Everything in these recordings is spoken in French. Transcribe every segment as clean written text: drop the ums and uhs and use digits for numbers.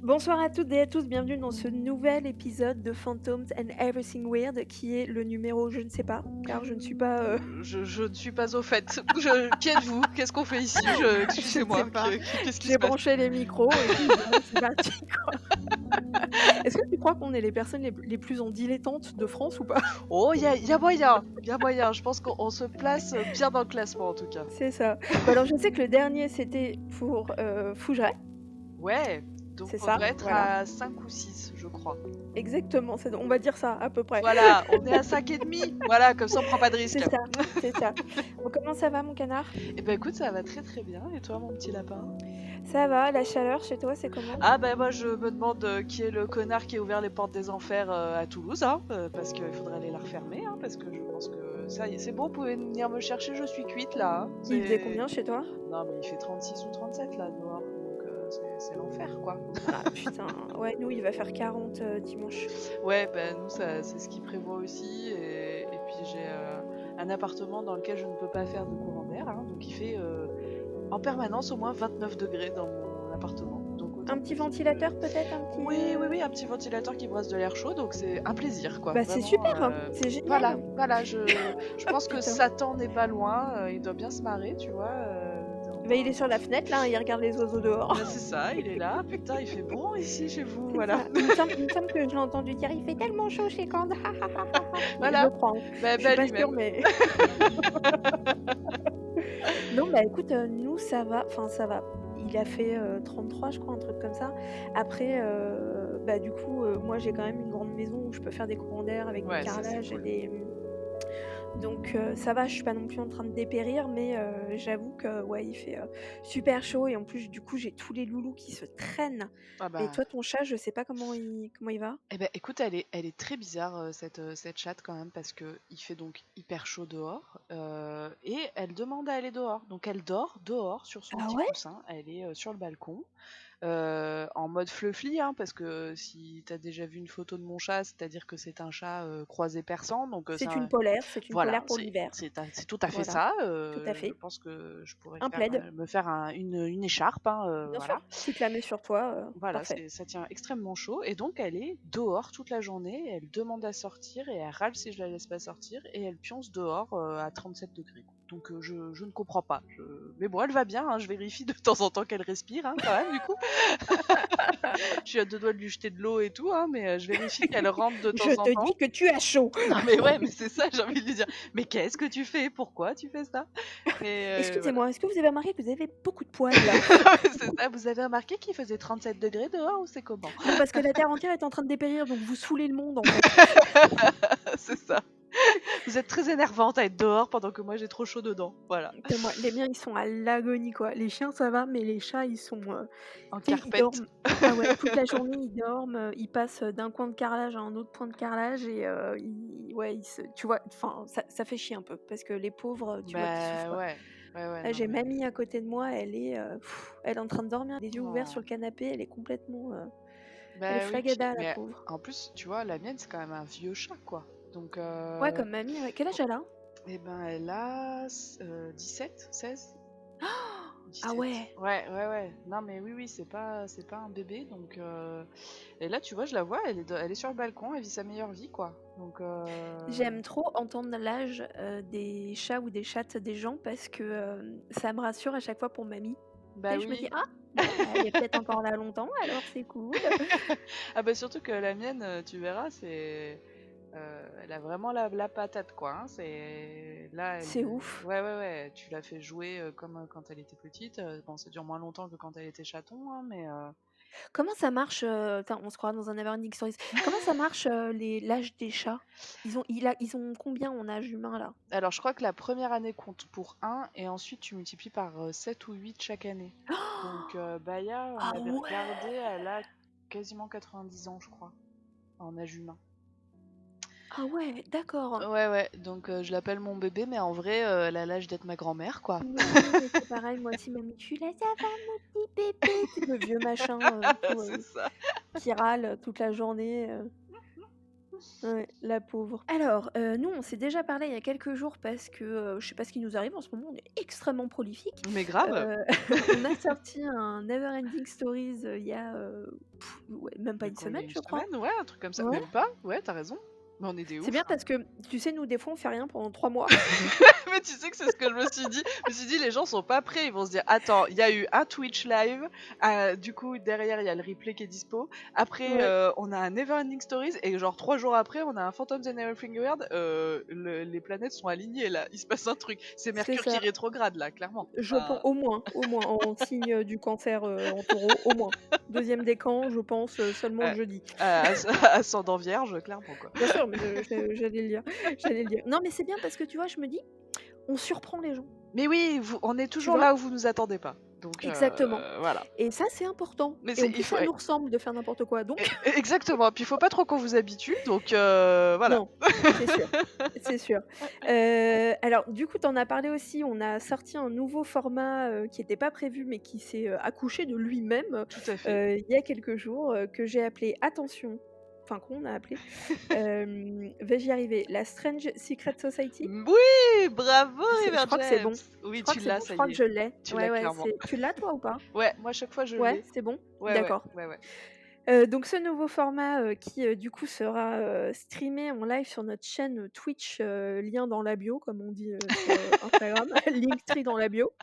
Bonsoir à toutes et à tous, bienvenue dans ce nouvel épisode de Phantoms and Everything Weird qui est le numéro je ne sais pas, car je ne suis pas... Je ne suis pas au fait. Qui êtes-vous? Qu'est-ce qu'on fait ici? je ne sais Excusez-moi, pas. qu'est-ce qui se J'ai passe? branché les micros et puis voilà, c'est parti quoi. Est-ce que tu crois qu'on est les personnes les plus en dilettante de France ou pas? Oh, y a moyen, y a moyen. Je pense qu'on se place bien dans le classement en tout cas. C'est ça. Bah alors je sais que le dernier c'était pour Fougeray, Ouais, donc c'est on ça, devrait être voilà. à 5 ou 6, je crois. Exactement, on va dire ça à peu près. Voilà, on est à 5 et demi. Voilà, comme ça on prend pas de risque. C'est ça, c'est ça. Bon, comment ça va mon canard? Eh ben écoute, ça va très très bien. Et toi, mon petit lapin? Ça va, la chaleur chez toi c'est comment? Ah ben moi je me demande qui est le connard qui a ouvert les portes des enfers à Toulouse, hein, parce qu'il faudrait aller la refermer, hein, parce que je pense que ça y est, c'est bon, vous pouvez venir me chercher, je suis cuite là. Hein. Il faisait combien chez toi? Non mais il fait 36 ou 37 là dehors, donc c'est l'enfer quoi. Ah putain, ouais, nous il va faire 40 dimanche. Ouais, ben nous c'est ce qui prévoit aussi, et puis j'ai un appartement dans lequel je ne peux pas faire de courant d'air, hein, donc il fait en permanence au moins 29 degrés dans mon appartement. Donc autant Un te petit dire ventilateur peut-être, un petit... oui, un petit ventilateur qui brasse de l'air chaud, donc c'est un plaisir, quoi. Bah c'est Vraiment, super, hein, c'est voilà, génial. voilà, je pense que Putain. Satan n'est pas loin, il doit bien se marrer, tu vois. Bah il est sur la fenêtre là, il regarde les oiseaux dehors. Bah, c'est ça, il est là, putain, il fait bon ici chez vous, C'est voilà. ça. Il me semble que je l'ai entendu dire il fait tellement chaud chez Kand. Je Voilà, le crois, hein. bah, Je suis pas sûre lui-même. mais... Non bah écoute, nous ça va, enfin ça va. Il a fait 33 je crois, un truc comme ça. Après, bah du coup, moi j'ai quand même une grande maison où je peux faire des courants d'air avec des Ouais, ça c'est carrelages et cool. des... Donc ça va, je suis pas non plus en train de dépérir, mais j'avoue que ouais, il fait super chaud et en plus du coup j'ai tous les loulous qui se traînent. Ah Et bah. toi ton chat, je sais pas comment il va? Eh ben, écoute, elle est très bizarre cette chatte quand même parce que il fait donc hyper chaud dehors et elle demande à aller dehors. Donc elle dort dehors sur son Ah petit ouais? coussin. Elle est sur le balcon en mode fluffy, hein, parce que si t'as déjà vu une photo de mon chat, c'est-à-dire que c'est un chat croisé persan. Donc C'est une voilà, polaire pour l'hiver. c'est tout à fait Voilà, ça. tout à Je fait. pense que je pourrais Un plaid, me faire une écharpe, hein, bien sûr. voilà. Tu te la mets sur toi, Voilà, parfait. ça tient extrêmement chaud et donc elle est dehors toute la journée, elle demande à sortir et elle râle si je la laisse pas sortir et elle pionce dehors à 37 degrés. Donc je ne comprends pas. Mais bon, elle va bien, hein, je vérifie de temps en temps qu'elle respire, hein, quand même, du coup. Je suis à deux doigts de lui jeter de l'eau et tout, hein, mais je vérifie qu'elle rentre de Je temps en te temps. dis que tu as chaud. Non mais ouais, mais c'est ça, j'ai envie de lui dire. Mais qu'est-ce que tu fais? Pourquoi tu fais ça? Et voilà. Excusez-moi, est-ce que vous avez remarqué que vous avez beaucoup de poils là? C'est ça, vous avez remarqué qu'il faisait 37 degrés dehors ou c'est comment? Non, parce que la terre entière est en train de dépérir, donc vous saoulez le monde en fait. C'est ça. Vous êtes très énervante à être dehors pendant que moi j'ai trop chaud dedans. Voilà. Putain, moi, les miens ils sont à l'agonie quoi. Les chiens ça va, mais les chats ils sont... En tu sais, ils carpette. dorment. Ah ouais, toute la journée ils dorment, ils passent d'un coin de carrelage à un autre point de carrelage et ouais, tu vois, enfin ça fait chier un peu parce que les pauvres, tu vois qu'ils souffrent Bah quoi. ouais. Ouais, Là, non j'ai mais. mamie à côté de moi, elle est en train de dormir, les yeux ouverts sur Oh. le canapé, elle est complètement... elle est Bah oui, puis. flagada la Mais pauvre. en plus, tu vois, la mienne c'est quand même un vieux chat quoi. Donc. Ouais, comme mamie, ouais. Quel âge elle a? Eh ben elle a 17, 16? Ah 17. ouais! Ouais. Non mais oui, c'est pas un bébé donc et là tu vois, je la vois, elle est sur le balcon, elle vit sa meilleure vie quoi. Donc J'aime trop entendre l'âge, des chats ou des chattes des gens parce que, ça me rassure à chaque fois pour mamie. Tu bah sais, je me dis: oui. «Ah, bon, bah, elle est peut-être encore là longtemps, alors c'est cool». Ah bah surtout que la mienne, tu verras, elle a vraiment la patate quoi, hein. C'est là, C'est ouf. ouais, tu l'as fait jouer comme quand elle était petite. Bon, ça dure moins longtemps que quand elle était chaton, hein, mais Comment ça marche, putain, on se croirait dans un Neverending Stories. Comment ça marche, l'âge des chats? Ils ont combien en âge humain là? alors je crois que la première année compte pour un et ensuite tu multiplies par 7 ou 8 chaque année. Donc Baya, on Ah avait regardé, ouais! elle a quasiment 90 ans, je crois, en âge humain. Ah ouais, d'accord. Ouais, donc je l'appelle mon bébé, mais en vrai, elle a l'âge d'être ma grand-mère, quoi. Oui, mais c'est pareil, moi aussi mamie, je suis là: «Ça va mon petit bébé?» Tu sais, le vieux machin, tout, C'est ça. qui râle toute la journée. Ouais, la pauvre. Alors, nous, on s'est déjà parlé il y a quelques jours parce que, je sais pas ce qui nous arrive en ce moment, on est extrêmement prolifique. Mais grave! On a sorti un Neverending Stories, il y a, ouais, même pas Mais une quoi, il y a semaine, une je crois. semaine? Ouais, un truc comme ça. Ouais. Même pas? Ouais, t'as raison. Mais on est des C'est oufs, bien hein. parce que, tu sais, nous, des fois, on fait rien pendant 3 mois. Mais tu sais que c'est ce que je me suis dit. Je me suis dit, les gens sont pas prêts. Ils vont se dire, attends, il y a eu un Twitch live. Du coup, derrière, il y a le replay qui est dispo. Après, Ouais, on a un Neverending Stories. Et genre, 3 jours après, on a un Phantoms and Everything Weird. Les planètes sont alignées là. Il se passe un truc. C'est c'est Mercure qui ça. rétrograde là, clairement. Je pense Enfin, au moins, en signe, du cancer, en taureau, au moins. 2e décan, je pense, seulement le ouais. jeudi. Ascendant vierge, clairement quoi. Bien sûr, mais j'allais le dire, j'allais le dire. Non, mais c'est bien parce que, tu vois, je me dis: «On surprend les gens», Mais oui, on est tu toujours vois? là où vous nous attendez pas. Donc Exactement, voilà. et ça, c'est important, Mais et en il plus, faut. ça nous ressemble de faire n'importe quoi, donc Exactement, puis il faut pas trop qu'on vous habitue, donc voilà. non, c'est sûr, c'est sûr. Alors, du coup, tu en as parlé aussi, on a sorti un nouveau format, qui était pas prévu, mais qui s'est, accouché de lui-même, Tout à fait. il y a quelques jours, que j'ai appelé «Attention», enfin qu'on a appelé, vais-y arriver, la Strange Secret Society. Oui! Bravo Je River crois que c'est James! bon. Je Oui, crois tu que c'est l'as, bon. Je ça crois y que est. je l'ai. Tu l'as Ouais, ouais, clairement. c'est tu l'as toi ou pas? Ouais, moi, à chaque fois, je Ouais, l'ai. c'est bon? Ouais, ouais, D'accord. ouais, ouais. Donc ce nouveau format, qui, du coup sera, streamé en live sur notre chaîne, Twitch, lien dans la bio comme on dit, sur, Instagram, Linktree dans la bio.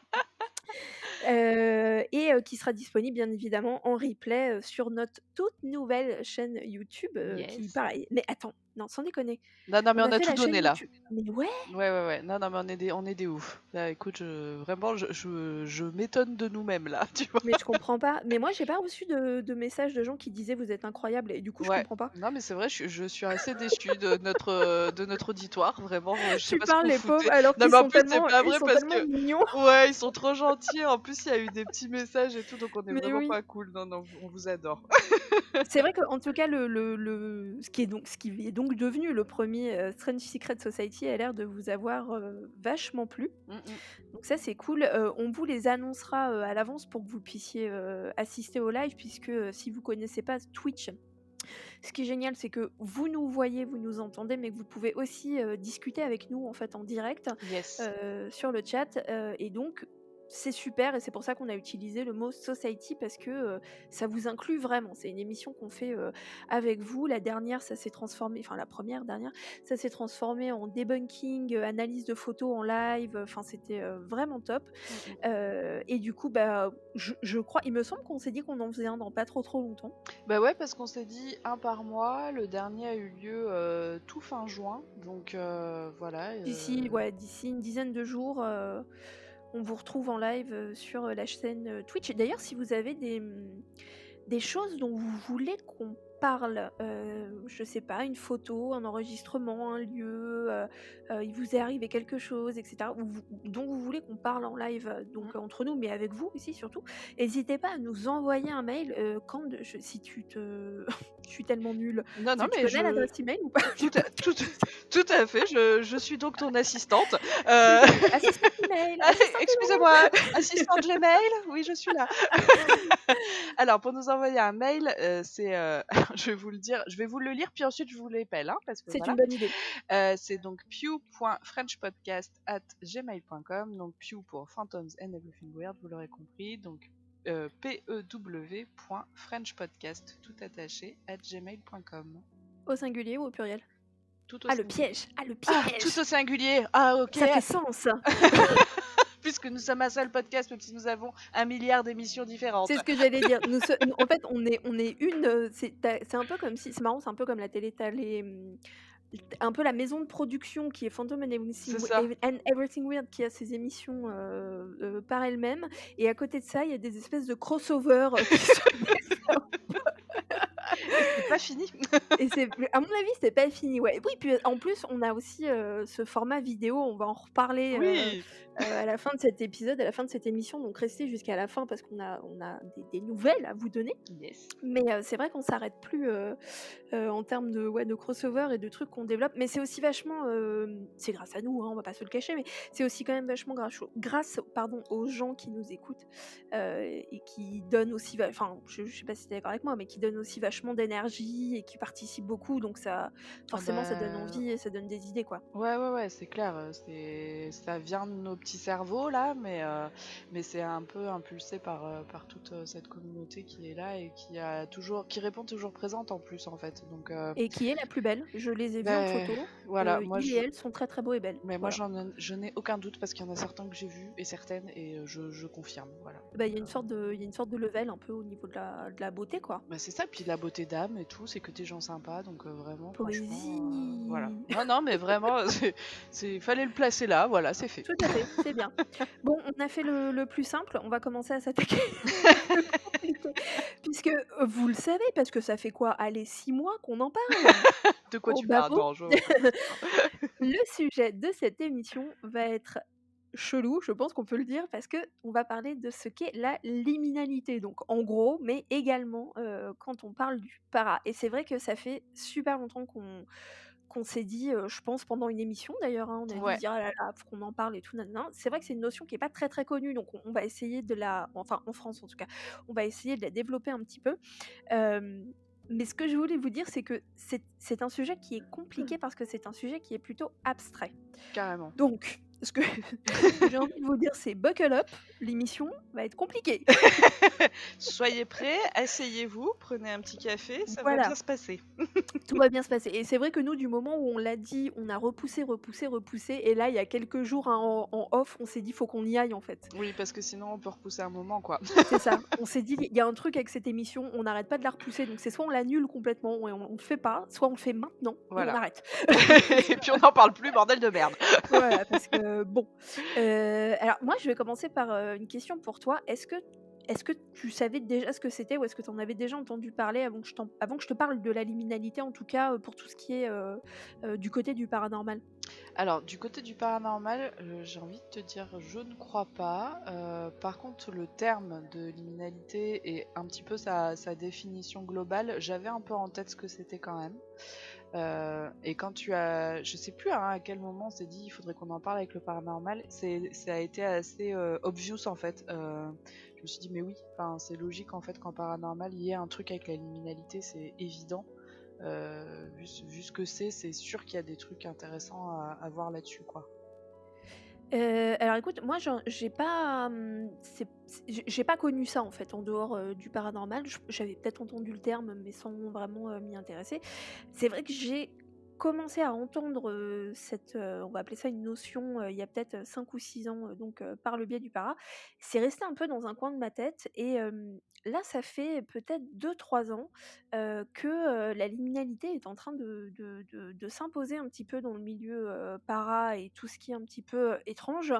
Et qui sera disponible bien évidemment en replay, sur notre toute nouvelle chaîne YouTube, qui Yes. pareil, mais attends, non, sans déconner, Non, non, mais on on a a fait tout la chaîne donné là. YouTube, mais ouais! Ouais, ouais, ouais. Non, non, mais on est des oufs. Là, écoute, vraiment, je m'étonne de nous-mêmes là, tu vois? Mais je comprends pas. Mais moi, j'ai pas reçu de messages de gens qui disaient: «Vous êtes incroyable», et du coup, je Ouais. comprends pas. Non, mais c'est vrai, je suis assez déçue de notre auditoire. Vraiment, je sais Tu pas ce que parles, vous les pauvres, foutez. alors Non, qu'ils mais en sont plus, c'est tellement pas ils vrai sont parce tellement que mignons. ouais, ils sont trop gentils. En plus, il y a eu des petits messages et tout, donc on est Mais vraiment oui. pas cool. Non, non, on vous adore. C'est vrai qu'en tout cas, ce qui est donc devenu le premier er Strange Secret Society a l'air de vous avoir, vachement plu. Mmh mh. Donc ça, c'est cool. On vous les annoncera, à l'avance pour que vous puissiez, assister au live puisque, si vous connaissez pas Twitch, ce qui est génial, c'est que vous nous voyez, vous nous entendez, mais que vous pouvez aussi, discuter avec nous, en fait, en direct, Yes. sur le chat, et donc c'est super, et c'est pour ça qu'on a utilisé le mot society parce que, ça vous inclut vraiment. C'est une émission qu'on fait, avec vous. La dernière, ça s'est transformé, enfin la première dernière, ça s'est transformé en debunking, analyse de photos en live, enfin c'était, vraiment top. Mmh mh. Et du coup, bah, je crois, il me semble qu'on s'est dit qu'on en faisait un dans pas trop longtemps. Bah ouais, parce qu'on s'est dit un par mois. Le dernier a eu lieu, tout fin juin, donc voilà, D'ici une dizaine de jours, on vous retrouve en live, sur, la chaîne, Twitch. Et d'ailleurs, si vous avez des choses dont vous voulez qu'on parle, je sais pas, une photo, un enregistrement, un lieu, il vous est arrivé quelque chose et cetera, dont vous voulez qu'on parle en live, mmh. donc entre nous, mais avec vous aussi surtout, n'hésitez pas à nous envoyer un mail, quand si tu te je suis tellement nulle. Non, non, Tu mais connais l'adresse email ou pas tout du à tout podcast? tout à fait, je suis donc ton assistante. Heu, Super, assistante email, assistante email! excusez-moi, assistante Gmail? Oui, je suis là. Alors pour nous envoyer un mail, c'est, je vais vous le dire, je vais vous le lire, puis ensuite je vous l'épelle, hein, parce que C'est voilà. une bonne idée. C'est donc pew.frenchpodcast@gmail.com, donc pew pour Phantoms and Everything Weird, vous l'aurez compris, donc pew.frenchpodcast tout attaché @gmail.com. Au singulier ou au pluriel? Tout au Ah, le singulier. piège! Ah, le Ah, tout piège! au singulier. Ah OK. Ça fait sens! Puisque nous sommes un seul podcast, même si nous avons 1 milliard d'émissions différentes. C'est ce que j'allais dire. Nous en fait, on est une, c'est un peu comme si c'est marrant, c'est un peu comme la télé. Tu les, un peu la maison de production qui est Phantom C'est ça. and Everything Weird, qui a ses émissions, par elle-même, et à côté de ça, il y a des espèces de crossover, qui se développent. Et c'est pas fini. Et c'est à mon avis, c'est pas fini, ouais. Oui, puis en plus, on a aussi, ce format vidéo, on va en reparler, Oui. à la fin de cet épisode, à la fin de cette émission, donc restez jusqu'à la fin parce qu'on a des nouvelles à vous donner. Yes. Mais c'est vrai qu'on s'arrête plus, en termes de, ouais, de crossover et de trucs qu'on développe. Mais c'est aussi vachement, c'est grâce à nous, hein, on va pas se le cacher, mais c'est aussi quand même vachement grâce, pardon, aux gens qui nous écoutent, et qui donnent aussi enfin, je sais pas si tu es d'accord avec moi, mais qui donnent aussi vachement d'énergie, d'énergie et qui participent beaucoup, donc ça Ah forcément ça donne bah, envie et ça donne des idées, quoi. ouais, c'est clair, ça vient de nos petits cerveaux là, mais c'est un peu impulsé par toute, cette communauté qui est là et qui répond toujours présente en plus, en fait, donc Et qui est la plus belle. Je les ai vus en beh, photo, voilà, ils et elles sont très, très beaux et belles, mais moi voilà. je n'ai aucun doute parce qu'il y en a certains que j'ai vus et certaines et je confirme, voilà, Bah, donc il y a une sorte de level un peu au niveau de la beauté, quoi. bah, c'est ça, puis la beauté d'âme et tout, c'est que des gens sympas, donc vraiment franchement, voilà. Poésie! Non, mais vraiment, fallait le placer là, voilà, c'est fait. Tout à fait, c'est bien. Bon, on a fait le plus simple, on va commencer à s'attaquer au plus compliqué. Puisque, vous le savez, parce que ça fait quoi? Allez, 6 mois qu'on en parle, De quoi au tu parles? babo. Non, je vois pas de quoi tu parles. Le sujet de cette émission va être chelou, je pense qu'on peut le dire, parce que on va parler de ce qu'est la liminalité, donc en gros, mais également, quand on parle du para. Et c'est vrai que ça fait super longtemps qu'on s'est dit, je pense pendant une émission d'ailleurs, hein, on a dû se Ouais, dire: «Ah là là, faut qu'on en parle et tout nin nin». C'est vrai que c'est une notion qui est pas très, très connue, donc on va essayer de la enfin en France en tout cas, on va essayer de la développer un petit peu. Hem, mais ce que je voulais vous dire, c'est que c'est un sujet qui est compliqué parce que c'est un sujet qui est plutôt abstrait. carrément. Donc ce que ce que j'ai envie de vous dire, c'est buckle up, l'émission va être compliquée. Soyez prêts, asseyez-vous, prenez un petit café, ça va bien Voilà. se passer. Tout va bien se passer et c'est vrai que nous, du moment où on l'a dit, on a repoussé, repoussé, repoussé et là, il y a quelques jours, hein, en off, on s'est dit: «Faut qu'on y aille, en fait». Oui, parce que sinon on peut repousser un moment, quoi. C'est ça. On s'est dit: «Il y a un truc avec cette émission, on n'arrête pas de la repousser, donc c'est soit on l'annule complètement et on le fait pas, soit on le fait maintenant et on Voilà. arrête». Et puis on n'en parle plus, bordel de merde. Voilà, parce que bon, alors moi, je vais commencer par, une question pour toi. Est-ce que tu savais déjà ce que c'était ou est-ce que tu en avais déjà entendu parler avant que je te parle de la liminalité, en tout cas, pour tout ce qui est, du côté du paranormal? Alors, du côté du paranormal, j'ai envie de te dire, je ne crois pas. Par contre, le terme de liminalité et un petit peu sa définition globale, j'avais un peu en tête ce que c'était quand même. Et quand je sais plus hein, à quel moment on s'est dit il faudrait qu'on en parle avec le paranormal, ça a été assez obvious en fait. Je me suis dit mais oui, enfin c'est logique en fait qu'en paranormal il y ait un truc avec la liminalité, c'est évident. Vu ce que c'est sûr qu'il y a des trucs intéressants à voir là-dessus quoi. Alors écoute, moi j'ai pas, j'ai pas connu ça en fait en dehors, du paranormal. J'avais peut-être entendu le terme, mais sans vraiment, m'y intéresser. C'est vrai que j'ai commencé à entendre, on va appeler ça une notion, il y a peut-être, 5 ou 6 ans, donc par le biais du para. C'est resté un peu dans un coin de ma tête et là ça fait peut-être 2 3 ans, que, la liminalité est en train de s'imposer un petit peu dans le milieu, para et tout ce qui est un petit peu, étrange.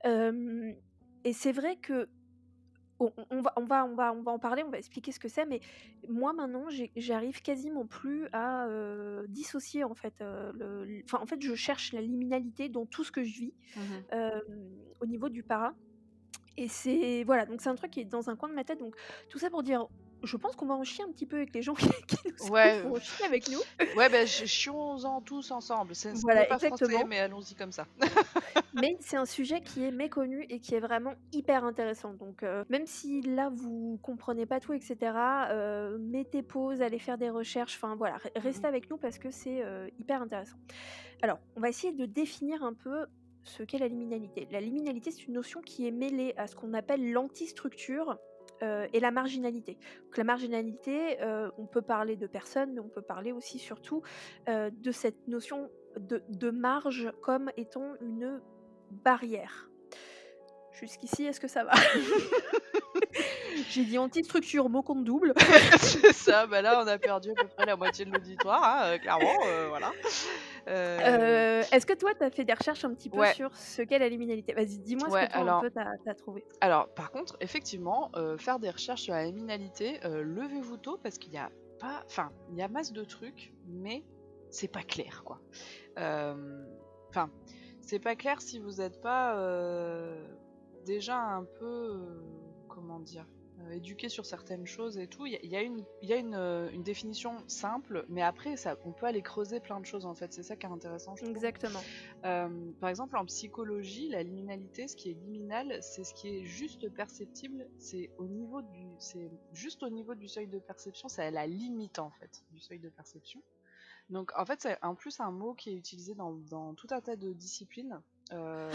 Hem et c'est vrai que on va en parler, on va expliquer ce que c'est, mais moi maintenant j'arrive quasiment plus à, dissocier en fait, enfin en fait je cherche la liminalité dans tout ce que je vis, Mhm. hem, au niveau du para. Et c'est voilà, donc c'est un truc qui est dans un coin de ma tête, donc tout ça pour dire, je pense qu'on va en chier un petit peu avec les gens qui nous écoutent Ouais, vont en chier avec nous. ouais, ben chions-en tous ensemble. Ce n'est Voilà, pas français, exactement. mais allons-y comme ça. Mais c'est un sujet qui est méconnu et qui est vraiment hyper intéressant. Donc, même si là vous comprenez pas tout et cetera, mettez pause, allez faire des recherches, enfin voilà, restez Mhm. avec nous parce que c'est, hyper intéressant. Alors, on va essayer de définir un peu ce qu'est la liminalité. La liminalité, c'est une notion qui est mêlée à ce qu'on appelle l'antistructure, et la marginalité. Donc la marginalité, on peut parler de personnes, mais on peut parler aussi surtout, de cette notion de marge comme étant une barrière. Jusqu'ici, est-ce que ça va? J'ai dit anti-structure, mot compte double. C'est ça, bah là on a perdu à peu près la moitié de l'auditoire, hein, clairement, voilà. Est-ce que toi, tu as fait des recherches un petit peu Ouais, sur ce qu'est la liminalité? Vas-y, dis-moi ce que ouais, toi, un peu, tu as trouvé. alors par contre, effectivement, faire des recherches sur la liminalité, levez-vous tôt parce qu'il y a pas enfin, il y a masse de trucs, mais c'est pas clair, quoi. Enfin, c'est pas clair si vous êtes pas, déjà un peu, comment dire? éduquer sur certaines choses et tout. Il y a une définition simple, mais après, on peut aller creuser plein de choses en fait. C'est ça qui est intéressant, je trouve. Exactement. Par exemple, en psychologie, la liminalité, ce qui est liminal, c'est ce qui est juste perceptible. C'est juste au niveau du seuil de perception. C'est à la limite en fait du seuil de perception. Donc en fait, c'est en plus un mot qui est utilisé dans tout un tas de disciplines, euh,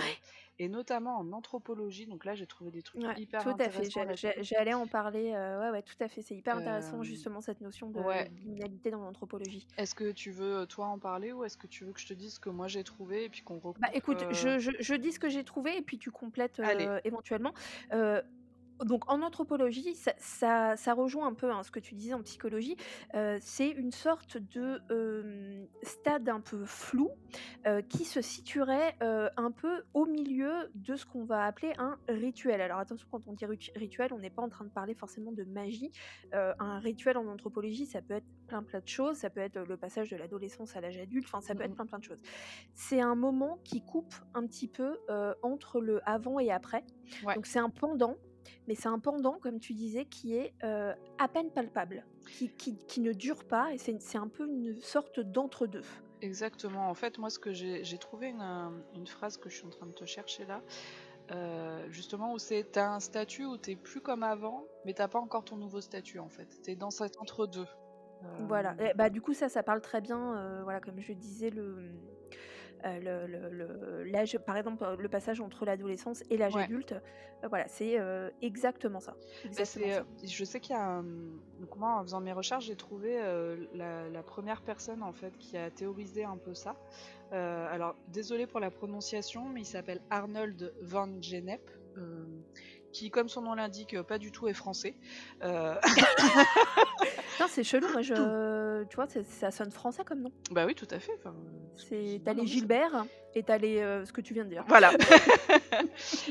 et notamment en anthropologie. Donc là, j'ai trouvé des trucs Ouais, hyper tout à fait. intéressants là-dessus. J'allais en parler. Ouais, ouais, tout à fait. C'est hyper intéressant, Euh, justement, cette notion de ouais. liminalité dans l'anthropologie. Est-ce que tu veux toi en parler ou est-ce que tu veux que je te dise ce que moi j'ai trouvé et puis qu'on Bah, recoupe écoute, je dis ce que j'ai trouvé et puis tu complètes, Allez. éventuellement. Heu, donc en anthropologie, ça rejoint un peu, hein, ce que tu disais en psychologie. C'est une sorte de, stade un peu flou, qui se situerait, un peu au milieu de ce qu'on va appeler un rituel. Alors attention, quand on dit rituel, on n'est pas en train de parler forcément de magie. Un rituel en anthropologie, ça peut être plein de choses. Ça peut être, le passage de l'adolescence à l'âge adulte, enfin ça peut être Mm, plein de choses. C'est un moment qui coupe un petit peu, entre le avant et après. ouais, Donc c'est un pendant, mais c'est un pendant, comme tu disais, qui est, à peine palpable, qui ne dure pas et c'est un peu une sorte d'entre-deux. exactement. En fait, moi, ce que j'ai trouvé une phrase que je suis en train de te chercher là, justement, où t'as un statut où t'es plus comme avant, mais t'as pas encore ton nouveau statut en fait. T'es dans cet entre-deux. Voilà et bah, du coup ça parle très bien, voilà, comme je disais, l'âge par exemple, le passage entre l'adolescence et l'âge Ouais. adulte, voilà, c'est, exactement ça, Mais exactement ça. je sais qu'il y a donc moi en faisant mes recherches j'ai trouvé la première personne en fait qui a théorisé un peu ça. Alors désolé pour la prononciation mais il s'appelle Arnold van Gennep, qui comme son nom l'indique pas du tout est français. Euh, Putain, c'est chelou, moi je tu vois, ça sonne français comme nom. Bah oui tout à fait. Enfin, C'est tu non, non, les mais Gilbert et tu les, ce que tu viens de dire. voilà.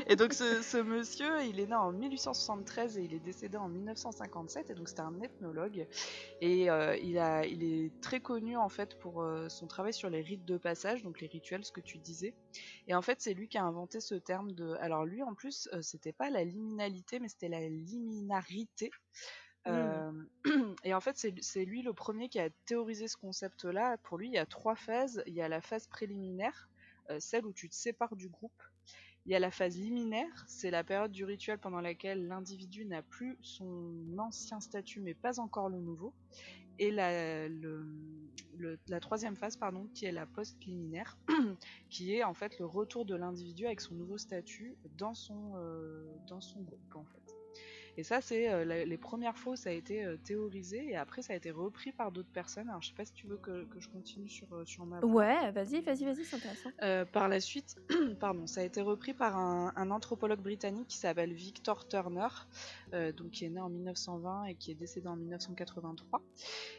Et donc ce monsieur, il est né en 1873 et il est décédé en 1957 et donc c'était un ethnologue et il est très connu en fait pour son travail sur les rites de passage, donc les rituels, ce que tu disais. Et en fait c'est lui qui a inventé ce terme de... Alors lui en plus c'était pas la liminalité mais c'était la liminarité. Mmh. Euh, et en fait, c'est lui le premier qui a théorisé ce concept-là. Pour lui, il y a trois phases. Il y a la phase préliminaire, celle où tu te sépares du groupe. Il y a la phase liminaire, c'est la période du rituel pendant laquelle l'individu n'a plus son ancien statut mais pas encore le nouveau. Et la troisième phase, pardon, qui est la post-liminaire, qui est en fait le retour de l'individu avec son nouveau statut dans son groupe en fait. Et ça, c'est les premières fois où ça a été théorisé et après ça a été repris par d'autres personnes. Alors je sais pas si tu veux que je continue sur ma voie. Ouais, vas-y, c'est intéressant. Par la suite, pardon, ça a été repris par un anthropologue britannique qui s'appelle Victor Turner, donc qui est né en 1920 et qui est décédé en 1983.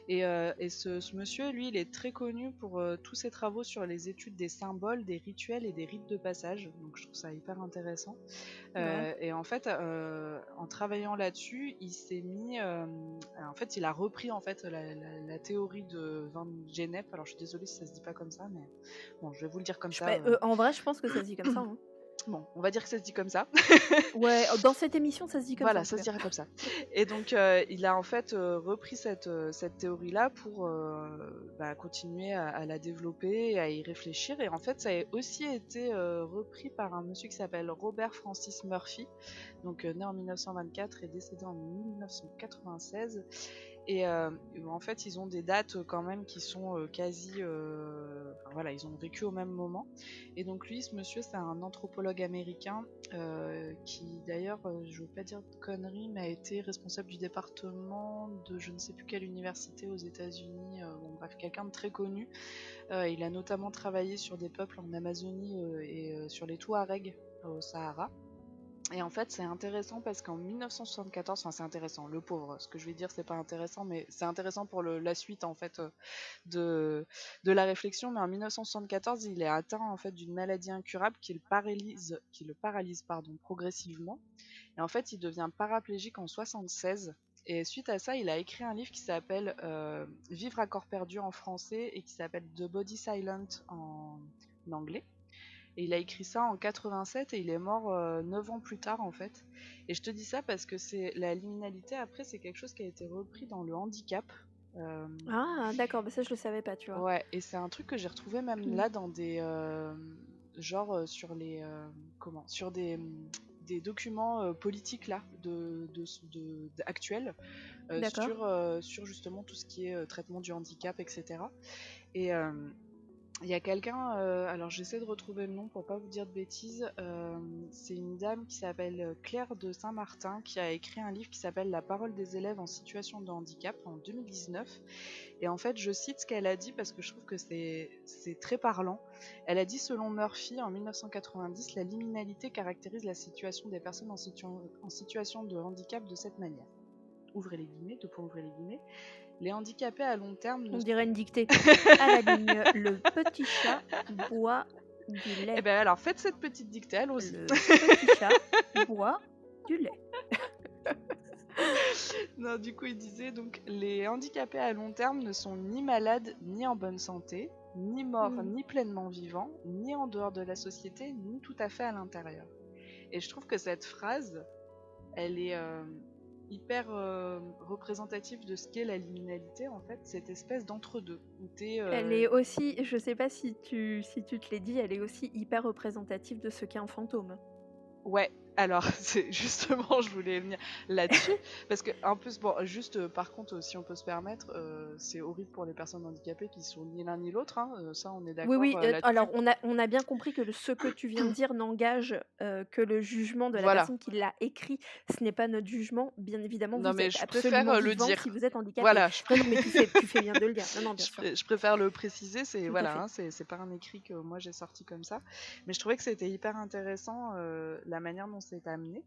Et ce monsieur, lui, il est très connu pour tous ses travaux sur les études des symboles, des rituels et des rites de passage. Donc je trouve ça hyper intéressant. Ouais. Et en fait, en travaillant là-dessus, il s'est mis, en fait, il a repris en fait la théorie de Van Gennep. Alors je suis désolée si ça se dit pas comme ça, mais bon, je vais vous le dire comme ça. En vrai, je pense que ça se dit comme ça, hein. Bon, on va dire que ça se dit comme ça. Ouais, dans cette émission, ça se dit comme ça, Voilà, en tout ça se cas. dirait comme ça. Et donc, il a en fait repris cette théorie-là pour continuer à la développer et à y réfléchir. Et en fait, ça a aussi été repris par un monsieur qui s'appelle Robert Francis Murphy, donc né en 1924 et décédé en 1996. Et en fait, ils ont des dates quand même qui sont quasi... enfin, voilà, ils ont vécu au même moment. Et donc lui, ce monsieur, c'est un anthropologue américain qui d'ailleurs, je veux pas dire de conneries, mais a été responsable du département de je ne sais plus quelle université aux États-Unis. Bon bref, quelqu'un de très connu. Il a notamment travaillé sur des peuples en Amazonie et sur les Touaregs au Sahara. Et en fait, c'est intéressant parce qu'en 1974, enfin c'est intéressant, le pauvre, ce que je vais dire c'est pas intéressant, mais c'est intéressant pour la suite en fait de la réflexion. Mais en 1974, il est atteint en fait d'une maladie incurable qui le paralyse pardon, progressivement. Et en fait, il devient paraplégique en 76. Et suite à ça, il a écrit un livre qui s'appelle Vivre à corps perdu en français et qui s'appelle The Body Silent en anglais. Et il a écrit ça en 87 et il est mort 9 ans plus tard en fait. Et je te dis ça parce que c'est la liminalité après c'est quelque chose qui a été repris dans le handicap. Euh, Ah d'accord, bah ça je le savais pas, tu vois? ouais, et c'est un truc que j'ai retrouvé même Mmh. là dans des genre sur les comment sur des documents politiques là actuels D'accord. sur justement tout ce qui est traitement du handicap, etc. Et il y a quelqu'un, alors j'essaie de retrouver le nom pour pas vous dire de bêtises, c'est une dame qui s'appelle Claire de Saint-Martin qui a écrit un livre qui s'appelle La parole des élèves en situation de handicap en 2019. Et en fait, je cite ce qu'elle a dit parce que je trouve que c'est très parlant. Elle a dit, selon Murphy, en 1990, la liminalité caractérise la situation des personnes en situation de handicap de cette manière. Ouvrez les guillemets, deux points, ouvrez les guillemets. Les handicapés à long terme ne On dirait une dictée. À la ligne, le petit chat boit du Eh lait. ben alors, faites cette petite dictée, allons-y. Le petit chat boit du lait. Non, du coup, il disait donc les handicapés à long terme ne sont ni malades ni en bonne santé, ni morts Mmh. ni pleinement vivants, ni en dehors de la société, ni tout à fait à l'intérieur. Et je trouve que cette phrase, elle est hyper représentative de ce qu'est la liminalité, en fait, cette espèce d'entre-deux. Où t'es, Elle est aussi, je sais pas si tu te l'es dit, elle est aussi hyper représentative de ce qu'est un fantôme. Ouais, alors c'est justement, je voulais venir là-dessus, parce que en plus, bon, juste par contre, si on peut se permettre, c'est horrible pour les personnes handicapées qui sont ni l'un ni l'autre, hein, ça on est Oui, d'accord oui, là-dessus. alors on a bien compris que ce que tu viens de dire n'engage, que le jugement de la Voilà. personne qui l'a écrit. Ce n'est pas notre jugement. Bien évidemment, Non vous mais êtes je préfère absolument le vivant dire. si vous êtes handicapé. Voilà, Non, non, mais tu fais bien de le dire. Non, non, bien sûr, je préfère le préciser, c'est tout à voilà, fait. hein, c'est pas un écrit que moi j'ai sorti comme ça, mais je trouvais que c'était hyper intéressant la manière dont c'est amené.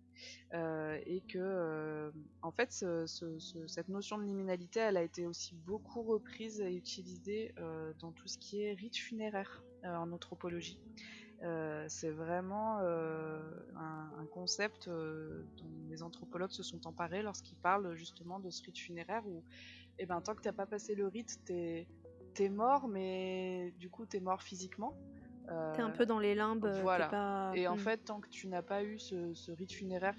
Et que en fait cette notion de liminalité elle a été aussi beaucoup reprise et utilisée dans tout ce qui est rite funéraire en anthropologie. C'est vraiment un concept dont les anthropologues se sont emparés lorsqu'ils parlent justement de ce rite funéraire où eh ben, tant que t'as pas passé le rite t'es mort mais du coup t'es mort physiquement. T'es un Euh, peu dans les limbes, tu voilà. pas Et en mmh. fait, tant que tu n'as pas eu ce rite funéraire,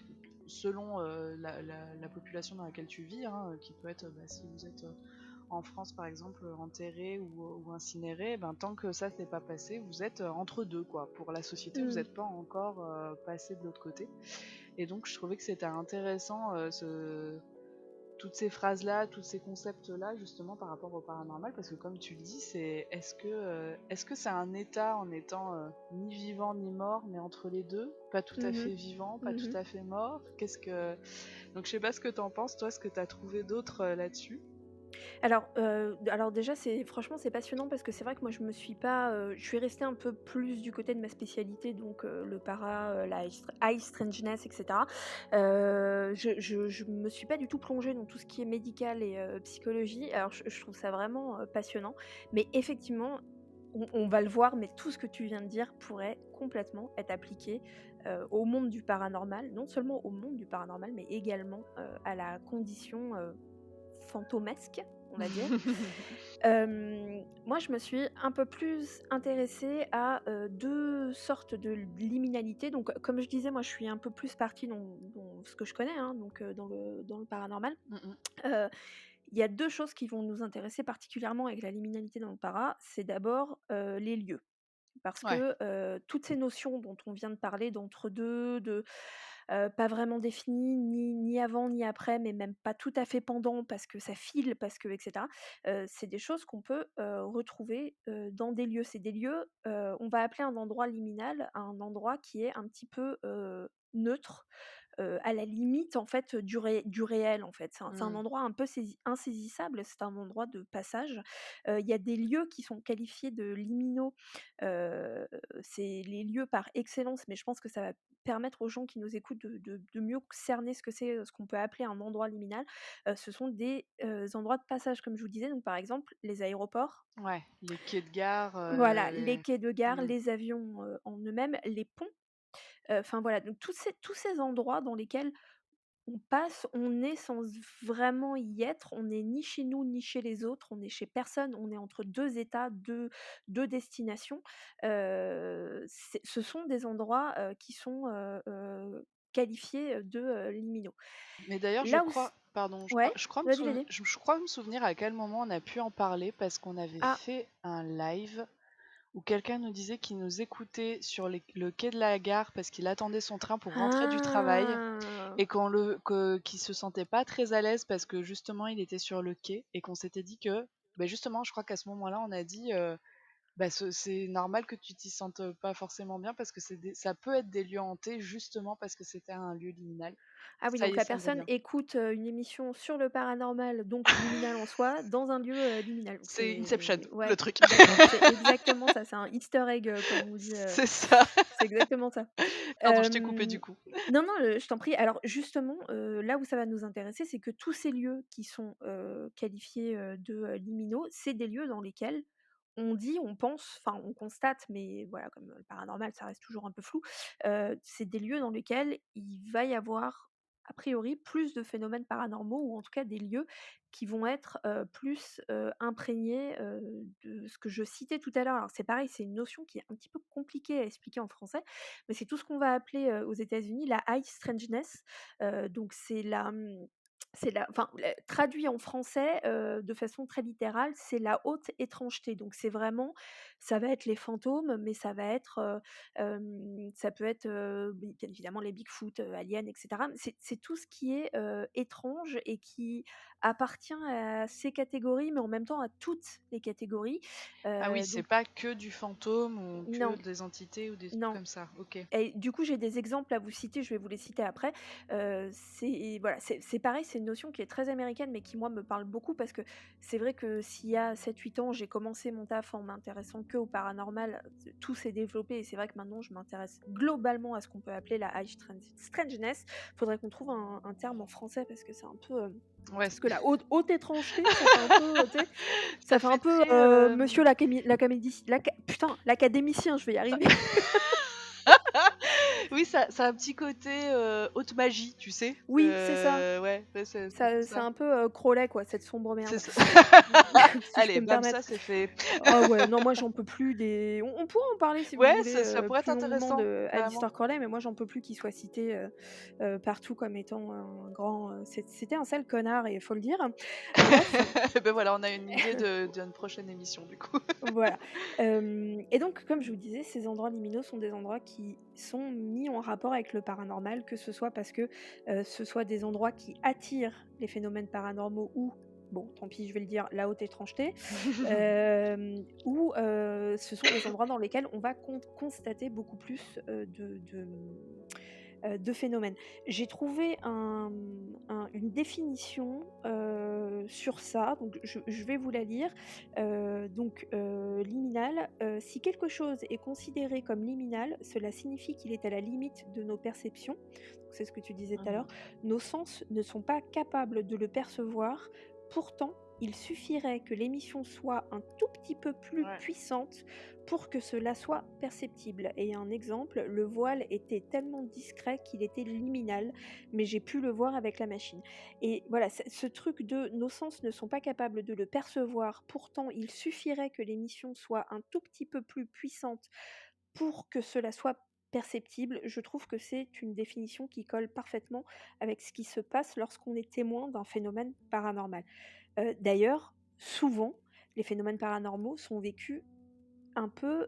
selon la population dans laquelle tu vis, hein, qui peut être, bah, si vous êtes en France par exemple, enterré ou incinéré, ben, tant que ça s'est pas passé, vous êtes entre deux, quoi. Pour la société, vous Mmh. n'êtes pas encore passé de l'autre côté. Et donc, je trouvais que c'était intéressant toutes ces phrases-là, tous ces concepts-là, justement par rapport au paranormal, parce que comme tu le dis, c'est est-ce que c'est un état en étant ni vivant ni mort, mais entre les deux, pas tout à Mmh mh. fait vivant, pas tout Mmh. à fait mort. Qu'est-ce que donc je sais pas ce que t'en penses, toi, ce que t'as trouvé d'autre là-dessus. Alors déjà, franchement, c'est passionnant parce que c'est vrai que moi, je me suis pas, je suis restée un peu plus du côté de ma spécialité, donc le para, la high strangeness, et cetera. Je me suis pas du tout plongée dans tout ce qui est médical et psychologie. Alors je trouve ça vraiment, passionnant, mais effectivement, on va le voir, mais tout ce que tu viens de dire pourrait complètement être appliqué, au monde du paranormal. Non seulement au monde du paranormal, mais également, à la condition, fantomesque, on va dire. Moi, je me suis un peu plus intéressée à, 2 sortes de liminalité. Donc, comme je disais, moi, je suis un peu plus partie dans ce que je connais, hein, donc dans le paranormal. Mm, mm. Heu, il y a 2 choses qui vont nous intéresser particulièrement avec la liminalité dans le para. C'est d'abord, les lieux. Parce Ouais. que, toutes ces notions dont on vient de parler, d'entre-deux, pas vraiment définies, ni avant ni après, mais même pas tout à fait pendant parce que ça file, parce que et cetera. C'est des choses qu'on peut, retrouver, dans des lieux. C'est des lieux, on va appeler un endroit liminal, un endroit qui est un petit peu, neutre, à la limite en fait, du réel en fait. C'est un Mm. endroit un peu insaisissable, c'est un endroit de passage. Il y a des lieux qui sont qualifiés de liminaux, heu, c'est les lieux par excellence, mais je pense que ça va permettre aux gens qui nous écoutent de mieux cerner ce que c'est, ce qu'on peut appeler un endroit liminal. Ce sont des, endroits de passage comme je vous disais, donc par exemple les aéroports, Ouais, les quais de gare, voilà, les quais de gare, Mm. les avions, en eux-mêmes, les ponts, enfin voilà, donc tous ces endroits dans lesquels on passe, on est sans vraiment y être, on n'est ni chez nous ni chez les autres, on est chez personne, on est entre 2 états, 2 destinations. Ce sont des endroits, qui sont, qualifiés, de, liminaux. Mais d'ailleurs, je Là où crois, c pardon, Ouais, vas-y, vas-y. je crois me souvenir à quel moment on a pu en parler parce qu'on avait Ah! fait un live où quelqu'un nous disait qu'il nous écoutait sur le quai de la gare parce qu'il attendait son train pour rentrer du travail Ah! et qu'il se sentait pas très à l'aise parce que justement il était sur le quai et qu'on s'était dit que, ben justement, je crois qu'à ce moment-là, on a dit, bah, c'est normal que tu t'y sentes pas forcément bien parce que ça peut être des lieux hantés justement parce que c'était un lieu liminal. Ah oui, Ça y donc est, la ça me personne revient. écoute, une émission sur le paranormal, donc liminal en soi, dans un lieu, liminal. Donc C'est Inception, c'est le ouais, truc. d'accord, c'est exactement ça, c'est un easter egg, comme on dit, C'est ça. c'est exactement ça. Pardon, je t'ai coupé Hem, du coup. non, non, je t'en prie. Alors justement, là où ça va nous intéresser, c'est que tous ces lieux qui sont, qualifiés, de, liminaux, c'est des lieux dans lesquels on dit, on pense, enfin on constate, mais voilà, comme, le paranormal, ça reste toujours un peu flou, c'est des lieux dans lesquels il va y avoir, a priori, plus de phénomènes paranormaux ou en tout cas des lieux qui vont être, plus, imprégnés, de ce que je citais tout à l'heure. Alors c'est pareil, c'est une notion qui est un petit peu compliquée à expliquer en français, mais c'est tout ce qu'on va appeler, aux États-Unis la high strangeness. Donc traduit en français, de façon très littérale, c'est la haute étrangeté. Donc c'est vraiment, ça va être les fantômes, mais ça va être, ça peut être, bien évidemment les Bigfoot, aliens et cetera. C'est tout ce qui est, étrange et qui appartient à ces catégories, mais en même temps à toutes les catégories. Ah oui, c'est Donc pas que du fantôme ou que non, des entités ou des trucs non. comme ça. OK. Et du coup, j'ai des exemples à vous citer, je vais vous les citer après. C'est voilà, c'est pareil, c'est une notion qui est très américaine, mais qui moi me parle beaucoup parce que c'est vrai que s'il y a 7 8 ans, j'ai commencé mon taf en m'intéressant que au paranormal, tout s'est développé et c'est vrai que maintenant je m'intéresse globalement à ce qu'on peut appeler la high strangeness. Faudrait qu'on trouve un terme en français parce que c'est un peu, Ouais, parce que la haute étrangeté, ça fait un peu, tu sais, ça ça fait un fait peu, très, monsieur l'académicien, je vais y arriver. oui, ça a un petit côté, haute magie, tu sais? Oui, c'est ça. Ouais, c'est pour C'est ça. un peu, Crowley quoi, cette sombre C'est merde. ça. Si je peux Allez, me bam, permettre. ça, c'est fait. Ah ouais, non, moi j'en peux plus des on pourra en parler si vous Ouais, voulez, ça pourrait être plus longuement intéressant, de carrément. Aleister Crowley, mais moi j'en peux plus qu'il soit cité, partout comme étant un grand, c'était un sale connard et faut le dire. Bref, Ben voilà, on a une idée d'une prochaine émission, du coup. voilà. Et donc comme je vous disais, ces endroits liminaux sont des endroits qui sont mis en rapport avec le paranormal, que ce soit parce que, ce soit des endroits qui attirent les phénomènes paranormaux ou, bon tant pis je vais le dire, la haute étrangeté, ou, ce sont des endroits dans lesquels on va constater beaucoup plus, de phénomènes. J'ai trouvé une définition, sur ça, donc je vais vous la lire. Liminal, si quelque chose est considéré comme liminal, cela signifie qu'il est à la limite de nos perceptions. Donc c'est ce que tu disais tout à Mmh. l'heure. Nos sens ne sont pas capables de le percevoir. Pourtant, il suffirait que l'émission soit un tout petit peu plus Ouais. puissante pour que cela soit perceptible. Et un exemple, le voile était tellement discret qu'il était liminal, mais j'ai pu le voir avec la machine. Et voilà, ce truc de nos sens ne sont pas capables de le percevoir, pourtant il suffirait que l'émission soit un tout petit peu plus puissante pour que cela soit perceptible, je trouve que c'est une définition qui colle parfaitement avec ce qui se passe lorsqu'on est témoin d'un phénomène paranormal. D'ailleurs, souvent, les phénomènes paranormaux sont vécus un peu,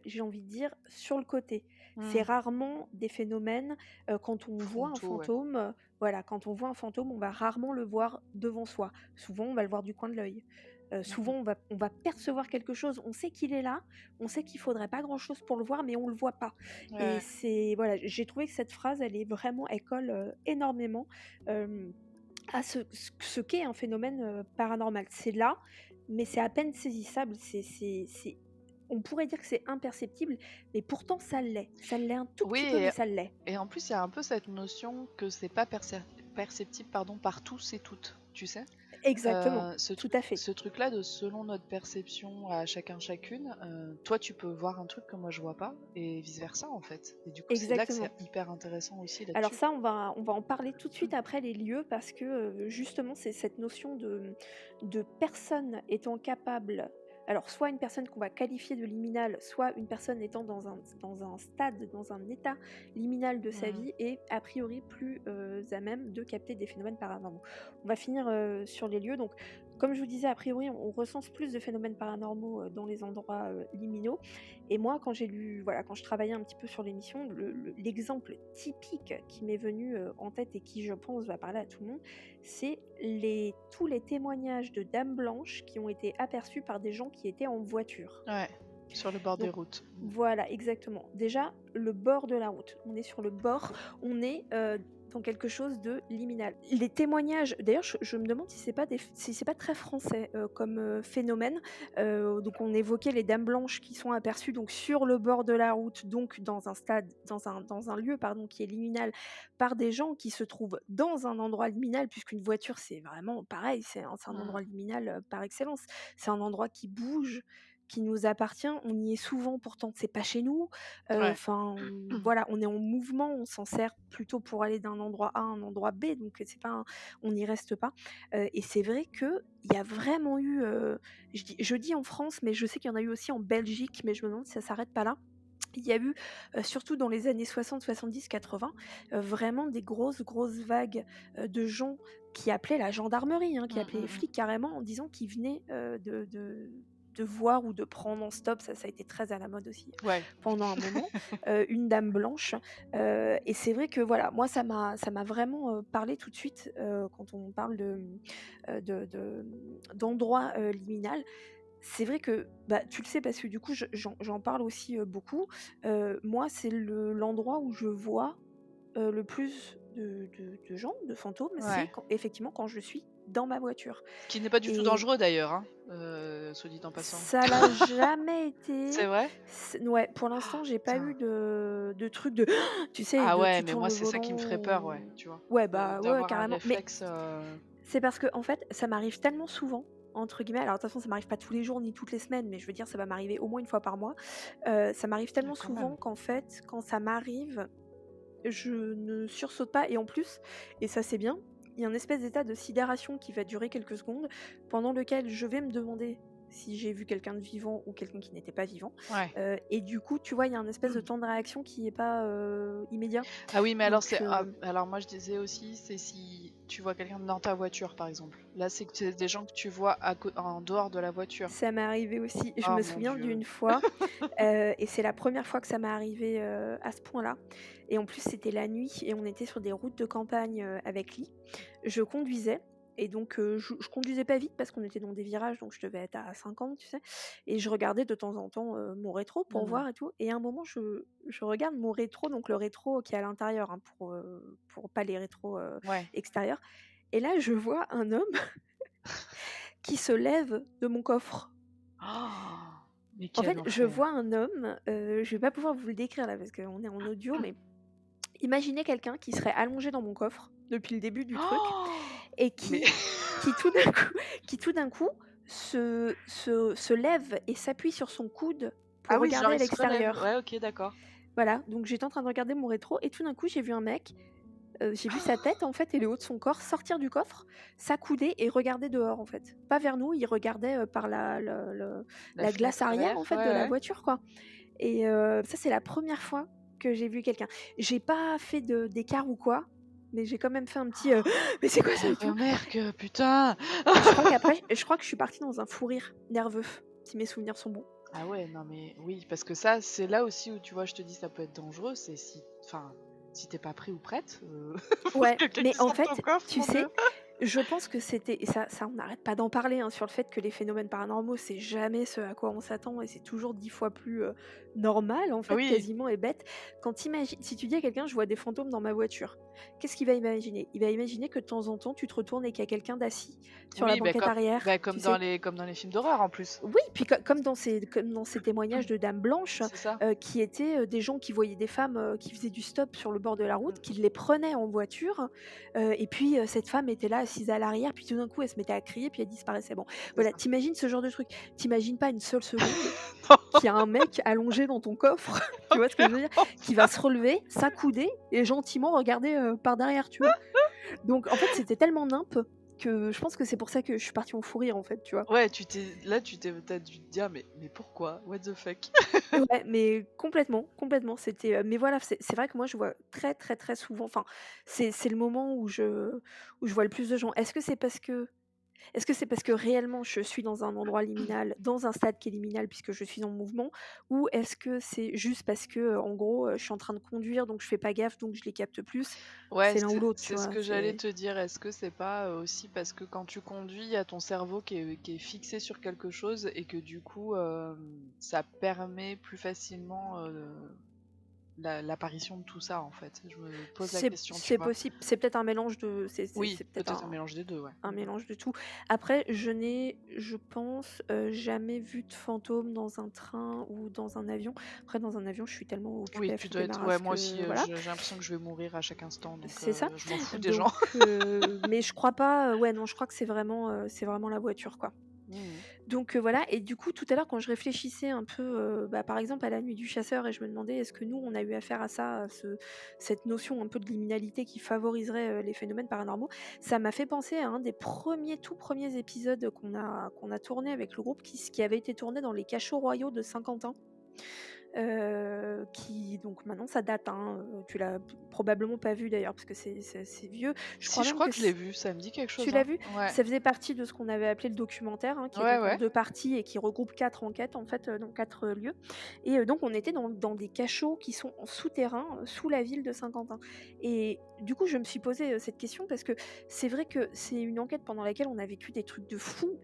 j'ai envie de dire, sur le côté. C'est Mmh. rarement des phénomènes, quand on voit un Frontaux, ouais. fantôme, voilà, quand on voit un fantôme, on va rarement le voir devant soi. Souvent, on va le voir du coin de l'œil. Mmh. Souvent, on va percevoir quelque chose, on sait qu'il est là, on sait qu'il faudrait pas grand-chose pour le voir, mais on le voit pas. Et Ouais. c'est voilà, j'ai trouvé que cette phrase, elle colle, énormément, hem, à ce qu'est un phénomène, paranormal. C'est là, mais c'est à peine saisissable, c'est on pourrait dire que c'est imperceptible, mais pourtant ça l'est. Ça l'est un tout Oui, petit peu, mais ça l'est. et en plus, il y a un peu cette notion que c'est pas perceptible, pardon, par tous et toutes. tu sais. Exactement, Ce tout truc, à fait. ce truc-là de selon notre perception à chacun chacune, toi tu peux voir un truc que moi je vois pas et vice versa en fait. Et du coup c'est là que c'est Exactement. hyper intéressant aussi Alors là-dessus. ça, on va en parler tout de suite après les lieux parce que, justement, c'est cette notion de personne étant capable, alors soit une personne qu'on va qualifier de liminale, soit une personne étant dans un stade, dans un état liminal de sa Mhm. vie et a priori plus, à même de capter des phénomènes paranormaux. On va finir, sur les lieux donc comme je vous disais, a priori, on recense plus de phénomènes paranormaux, dans les endroits, liminaux et moi, quand j'ai lu, voilà, quand je travaillais un petit peu sur l'émission, l'exemple typique qui m'est venu en tête et qui, je pense, va parler à tout le monde, c'est tous les témoignages de dames blanches qui ont été aperçus par des gens qui étaient en voiture. Ouais, sur le bord des Donc, routes. voilà, exactement. Déjà, le bord de la route. On est sur le bord, on est dans quelque chose de liminal. Les témoignages, d'ailleurs, je me demande si c'est pas très français comme phénomène. Donc, on évoquait les dames blanches qui sont aperçues donc sur le bord de la route, donc dans un stade, dans un lieu pardon qui est liminal, par des gens qui se trouvent dans un endroit liminal, puisqu'une voiture c'est vraiment pareil, c'est un endroit Mhm. liminal par excellence. C'est un endroit qui bouge, qui nous appartient, on y est souvent, pourtant c'est pas chez nous. Ouais. Enfin, voilà, on est en mouvement, on s'en sert plutôt pour aller d'un endroit A à un endroit B, donc c'est pas on n'y reste pas. Et c'est vrai qu'il y a vraiment eu, je dis en France, mais je sais qu'il y en a eu aussi en Belgique, mais je me demande si ça s'arrête pas là. Il y a eu, surtout dans les années 60, 70, 80, vraiment des grosses, grosses vagues, de gens qui appelaient la gendarmerie, hein, qui appelaient les Mhm. flics carrément en disant qu'ils venaient, de voir ou de prendre en stop, ça a été très à la mode aussi Ouais. pendant un moment, une dame blanche, et c'est vrai que voilà, moi ça m'a vraiment, parlé tout de suite, quand on parle d'endroits, liminal. C'est vrai que, bah, tu le sais parce que du coup j'en parle aussi, beaucoup. Moi c'est l'endroit où je vois, le plus de gens, de fantômes, c'est Ouais. effectivement quand je suis dans ma voiture Ce qui n'est pas du tout et dangereux d'ailleurs, hein, soit dit en passant. ça l'a jamais C'est été. vrai? Ouais, pour l'instant, Ah, j'ai pas eu putain. de truc de tu sais, Ah de ouais, tu mais tournes moi le c'est ça qui me ferait peur, ouais, volant. tu vois. Ouais, bah, ouais, D'avoir un carrément. Mais réflexe. c'est parce que en fait, ça m'arrive tellement souvent, entre guillemets, alors de toute façon, ça m'arrive pas tous les jours ni toutes les semaines, mais je veux dire, ça va m'arriver au moins une fois par mois. Ça m'arrive Ah, tellement quand même. souvent qu'en fait, quand ça m'arrive, je ne sursaute pas et en plus, et ça c'est bien, il y a un espèce d'état de sidération qui va durer quelques secondes, pendant lequel je vais me demander si j'ai vu quelqu'un de vivant ou quelqu'un qui n'était pas vivant. Ouais. Et du coup, tu vois, il y a un espèce de temps de réaction qui n'est pas immédiat. Ah oui, mais alors Donc, alors moi je disais aussi, c'est si tu vois quelqu'un dans ta voiture par exemple. Là, c'est que c'est des gens que tu vois en dehors de la voiture. ça m'est arrivé aussi. Je Oh me mon souviens Dieu. d'une fois, et c'est la première fois que ça m'est arrivé à ce point-là. Et en plus, c'était la nuit et on était sur des routes de campagne avec Lee. Je conduisais et donc je conduisais pas vite parce qu'on était dans des virages, donc je devais être à 50, tu sais. Et je regardais de temps en temps mon rétro pour Mhm. voir et tout. Et à un moment, je regarde mon rétro, donc le rétro qui est à l'intérieur, hein, pour pas les rétros Ouais. extérieurs. Et là, je vois un homme qui se lève de mon coffre. Oh, mais En quel fait, je enfer. vois un homme, je vais pas pouvoir vous le décrire là parce qu'on est en audio, mais imaginez quelqu'un qui serait allongé dans mon coffre depuis le début du truc Oh, et mais qui tout d'un coup qui tout d'un coup se lève et s'appuie sur son coude ah pour oui, genre regarder à il se relève. l'extérieur. Ouais, ok, d'accord. Voilà, donc j'étais en train de regarder mon rétro et tout d'un coup, j'ai vu un mec, j'ai vu sa tête en fait et le haut de son corps sortir du coffre, s'accouder et regarder dehors en fait. Pas vers nous, il regardait, par La la glace fenêtre arrière arrière, en fait de ouais, la ouais. voiture quoi. Et ça, c'est la première fois que j'ai vu quelqu'un. J'ai pas fait d'écart ou quoi, mais j'ai quand même fait un petit, «Mais c'est quoi ça?» Oh, et tout. remarque, putain. Et je crois que je suis partie dans un fou rire nerveux, si mes souvenirs sont bons. Ah ouais, non mais oui, parce que ça, c'est là aussi où tu vois, je te dis, ça peut être dangereux, c'est si, enfin, si t'es pas prêt ou prête, Ouais, quelqu'un mais qui en sort de ton fait, coffre, tu mon Dieu. sais, je pense que c'était et ça on n'arrête pas d'en parler, hein, sur le fait que les phénomènes paranormaux, c'est jamais ce à quoi on s'attend et c'est toujours 10 fois plus, normal, en fait, Oui, quasiment et bête. Si tu dis à quelqu'un: «Je vois des fantômes dans ma voiture», qu'est-ce qu'il va imaginer? Il va imaginer que de temps en temps, tu te retournes et qu'il y a quelqu'un d'assis sur la oui, banquette arrière, tu sais? comme dans les films d'horreur en plus. Oui, puis comme dans ces témoignages de dames blanches, C'est ça. qui étaient, des gens qui voyaient des femmes, qui faisaient du stop sur le bord de la route, Mm. qui les prenaient en voiture, et puis, cette femme était là assise à l'arrière, puis tout d'un coup, elle se mettait à crier, puis elle disparaissait. Bon, C'est voilà, ça. t'imagines ce genre de truc. T'imagines pas une seule seconde Non, qu'il y a un mec allongé dans ton coffre, tu vois ce que je veux dire? clairement Qui pas. va se relever, s'accouder et gentiment regarder, par derrière, tu vois? Donc en fait, c'était tellement nimp que je pense que c'est pour ça que je suis partie en fou rire, en fait, tu vois? Ouais, tu t'as dû te dire: «Mais pourquoi? What the fuck?» Ouais, mais complètement, complètement. C'était, mais voilà, c'est vrai que moi, je vois très, très, très souvent enfin, c'est le moment où je vois le plus de gens. Est-ce que c'est parce que réellement je suis dans un endroit liminal, dans un stade qui est liminal puisque je suis en mouvement? Ou est-ce que c'est juste parce que, en gros, je suis en train de conduire donc je fais pas gaffe donc je les capte plus? Ouais, C'est l'un ou l'autre, tu c'est ce vois? que j'allais C'est te dire. Est-ce que c'est pas, aussi parce que quand tu conduis, il y a ton cerveau qui est fixé sur quelque chose et que du coup, ça permet plus facilement, l'apparition de tout ça, en fait? Je me pose la question, tu c'est vois? possible, c'est peut-être un mélange de Oui, c'est peut-être peut-être un un mélange des 2, ouais. Un Mmh. mélange de tout. Après, je n'ai, je pense, jamais vu de fantôme dans un train ou dans un avion. Après, dans un avion, je suis tellement Oui, occupée à tu faire dois le être ouais, démarrage moi aussi, que voilà, j'ai l'impression que je vais mourir à chaque instant, donc c'est ça. je m'en fous des gens. Donc mais je crois pas, ouais, non, je crois que c'est vraiment la voiture, quoi. Mmh. Donc voilà et du coup, tout à l'heure, quand je réfléchissais un peu, bah, par exemple, à La Nuit du chasseur et je me demandais: «Est-ce que nous, on a eu affaire à ça, à cette notion un peu de liminalité qui favoriserait, les phénomènes paranormaux?» Ça m'a fait penser à un des premiers, tout premiers épisodes qu'on a tourné avec le groupe qui avait été tourné dans les cachots royaux de Saint-Quentin. Qui donc maintenant ça date, hein, tu l'as probablement pas vu d'ailleurs parce que c'est vieux. Je Si, crois je même crois que que je l'ai vu, ça me dit quelque tu chose, l'as hein. vu? Ouais. Ça faisait partie de ce qu'on avait appelé le documentaire, hein, qui est Ouais, donc en ouais. 2 parties et qui regroupe 4 enquêtes en fait, dans 4 lieux et donc on était dans des cachots qui sont en souterrain, sous la ville de Saint-Quentin et du coup, je me suis posé, cette question parce que c'est vrai que c'est une enquête pendant laquelle on a vécu des trucs de fou.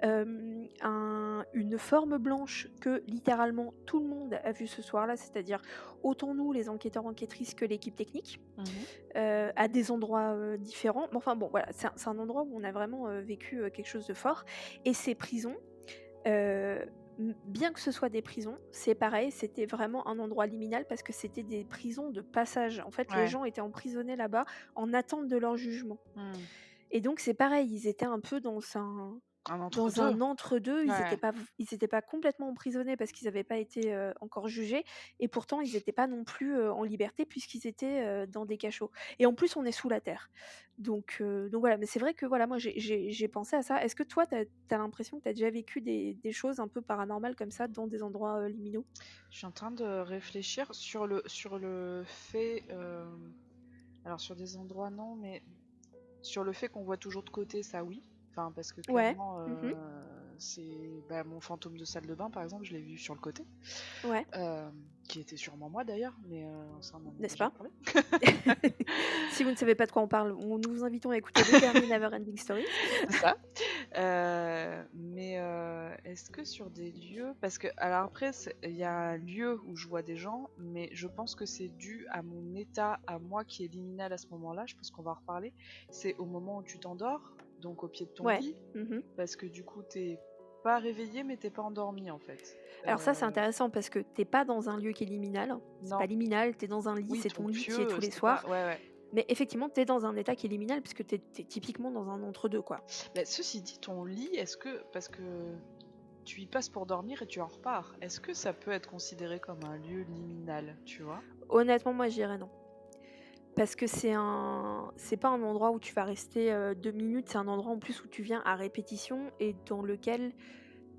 Une forme blanche que littéralement tout le monde a vue ce soir-là, c'est-à-dire autant nous les enquêteurs, enquêtrices que l'équipe technique Mmh. à des endroits, différents. Mais enfin bon, voilà, c'est un endroit où on a vraiment, vécu, quelque chose de fort et ces prisons, heu, bien que ce soit des prisons, c'est pareil, c'était vraiment un endroit liminal parce que c'était des prisons de passage. En fait, les Ouais. gens étaient emprisonnés là-bas en attente de leur jugement Mmh. et donc c'est pareil, ils étaient un peu Un dans entre-deux. un entre-deux, Ouais. ils étaient pas complètement emprisonnés parce qu'ils avaient pas été, encore jugés et pourtant ils étaient pas non plus, en liberté puisqu'ils étaient, dans des cachots et en plus on est sous la terre. Donc voilà, mais c'est vrai que voilà, moi j'ai pensé à ça. Est-ce que toi tu as l'impression que tu as déjà vécu des choses un peu paranormales comme ça dans des endroits, liminaux? Je suis en train de réfléchir sur le fait, alors sur des endroits non, mais sur le fait qu'on voit toujours de côté, ça oui. Enfin, parce que Ouais. clairement, Mmh. c'est bah, mon fantôme de salle de bain, par exemple, je l'ai vu sur le côté, Ouais, qui était sûrement moi d'ailleurs, mais ça on en a n'est-ce déjà pas? parlé. Si vous ne savez pas de quoi on parle, nous vous invitons à écouter le dernier Neverending Stories. C'est ça. Mais est-ce que sur des lieux, parce que alors après il y a un lieu où je vois des gens, mais je pense que c'est dû à mon état, à moi qui est liminal à ce moment-là, je pense qu'on va en reparler. C'est au moment où tu t'endors, donc au pied de ton Ouais. lit, Mmh. parce que du coup t'es pas réveillé mais t'es pas endormi en fait. Alors ça, c'est intéressant parce que t'es pas dans un lieu qui est liminal. C'est pas Non, liminal, t'es dans un lit, oui, c'est ton ton lit, tu y es pieu, tous les c'est pas, soirs. ouais, ouais. Mais effectivement, t'es dans un état qui est liminal puisque t'es typiquement dans un entre-deux, quoi. Mais ceci dit, ton lit, est-ce que, parce que tu y passes pour dormir et tu en repars, est-ce que ça peut être considéré comme un lieu liminal, tu vois? Honnêtement, moi, je dirais non. Parce que c'est pas un endroit où tu vas rester 2 minutes, c'est un endroit en plus où tu viens à répétition et dans lequel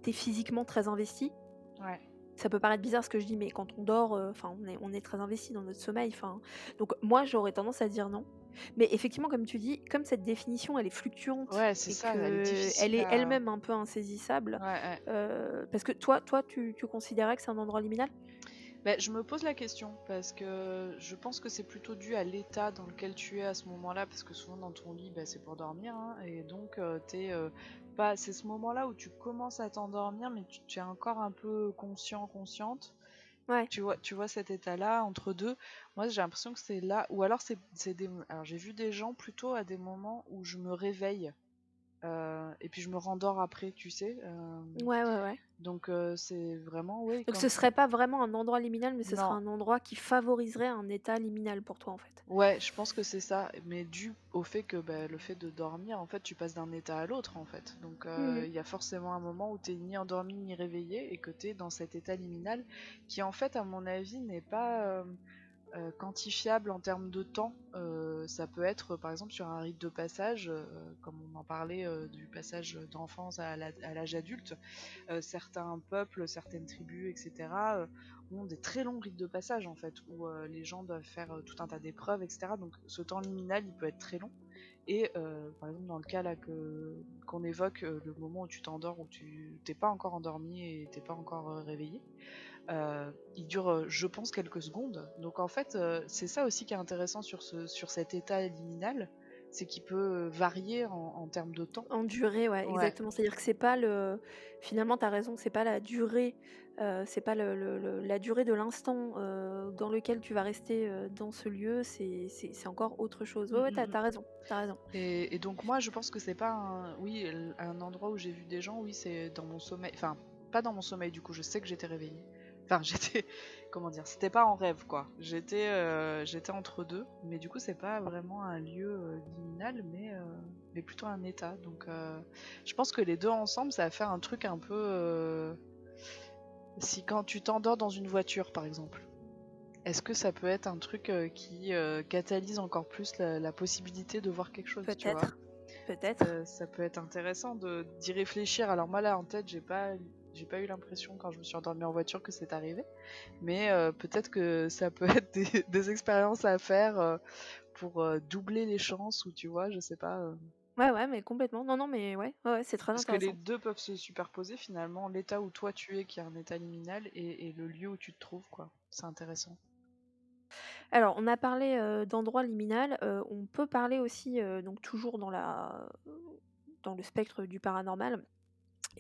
t'es physiquement très investi. Ouais. Ça peut paraître bizarre ce que je dis, mais quand on dort, enfin, on est très investi dans notre sommeil, enfin, donc moi, j'aurais tendance à dire non. Mais effectivement, comme tu dis, comme cette définition, elle est fluctuante Ouais, c'est et ça, elle est qu'elle difficile est à. elle-même un peu insaisissable, Ouais, ouais. parce que toi, tu considérais que c'est un endroit liminal? Bah, je me pose la question parce que je pense que c'est plutôt dû à l'état dans lequel tu es à ce moment-là, parce que souvent dans ton lit, bah, c'est pour dormir, hein, et donc t'es pas. C'est ce moment-là où tu commences à t'endormir, mais tu es encore un peu conscient, consciente. Ouais. Tu vois cet état-là entre deux. Moi, j'ai l'impression que c'est là, ou alors c'est des. Alors j'ai vu des gens plutôt à des moments où je me réveille. et puis je me rendors après, tu sais. Ouais, ouais, ouais. Donc c'est vraiment, oui, Donc comme... ce serait pas vraiment un endroit liminal, mais ce serait Non, un endroit qui favoriserait un état liminal pour toi, en fait. ouais, je pense que c'est ça, mais dû au fait que bah, le fait de dormir, en fait, tu passes d'un état à l'autre, en fait. Donc Mmh. il y a forcément un moment où t'es ni endormi ni réveillé et que t'es dans cet état liminal qui, en fait, à mon avis, n'est pas quantifiable en termes de temps. Ça peut être, par exemple, sur un rite de passage, comme on en parlait du passage d'enfance à l'âge adulte. Certains peuples, certaines tribus, etc., ont des très longs rites de passage, en fait, où les gens doivent faire tout un tas d'épreuves, etc. Donc ce temps liminal, il peut être très long. Et par exemple, dans le cas là qu'on évoque, le moment où tu t'endors, où tu t'es pas encore endormi et t'es pas encore réveillé, il dure, je pense, quelques secondes. Donc en fait, c'est ça aussi qui est intéressant sur cet état liminal, c'est qu'il peut varier en termes de temps. En durée, ouais, Ouais. exactement. C'est-à-dire que c'est pas le finalement, tu as raison, c'est pas la durée, c'est pas la durée de l'instant, dans lequel tu vas rester, dans ce lieu, c'est encore autre chose. Mm, Ouais, ouais, mm, tu as mm. raison, tu as raison. Et donc moi, je pense que c'est pas un... Oui, un endroit où j'ai vu des gens, oui, c'est dans mon sommeil. Enfin, pas dans mon sommeil, du coup, je sais que j'étais réveillée. Enfin, j'étais... Comment dire? C'était pas en rêve, quoi. J'étais entre deux, mais du coup, c'est pas vraiment un lieu liminal, mais plutôt un état. Donc, je pense que les deux ensemble, ça va faire un truc un peu... Si quand tu t'endors dans une voiture, par exemple, est-ce que ça peut être un truc qui catalyse encore plus la possibilité de voir quelque chose, tu vois? Peut-être, peut-être. Ça peut être intéressant d'y réfléchir. Alors moi là en tête, j'ai pas eu l'impression quand je me suis endormie en voiture que c'est arrivé, mais peut-être que ça peut être des expériences à faire pour doubler les chances ou tu vois, je sais pas. Ouais, ouais, mais complètement. Non, non, mais ouais, ouais, ouais, c'est très Parce que les intéressant. deux peuvent se superposer finalement, l'état où toi tu es qui est un état liminal et le lieu où tu te trouves quoi. C'est intéressant. Alors, on a parlé, d'endroits liminal, on peut parler aussi, donc toujours dans le spectre du paranormal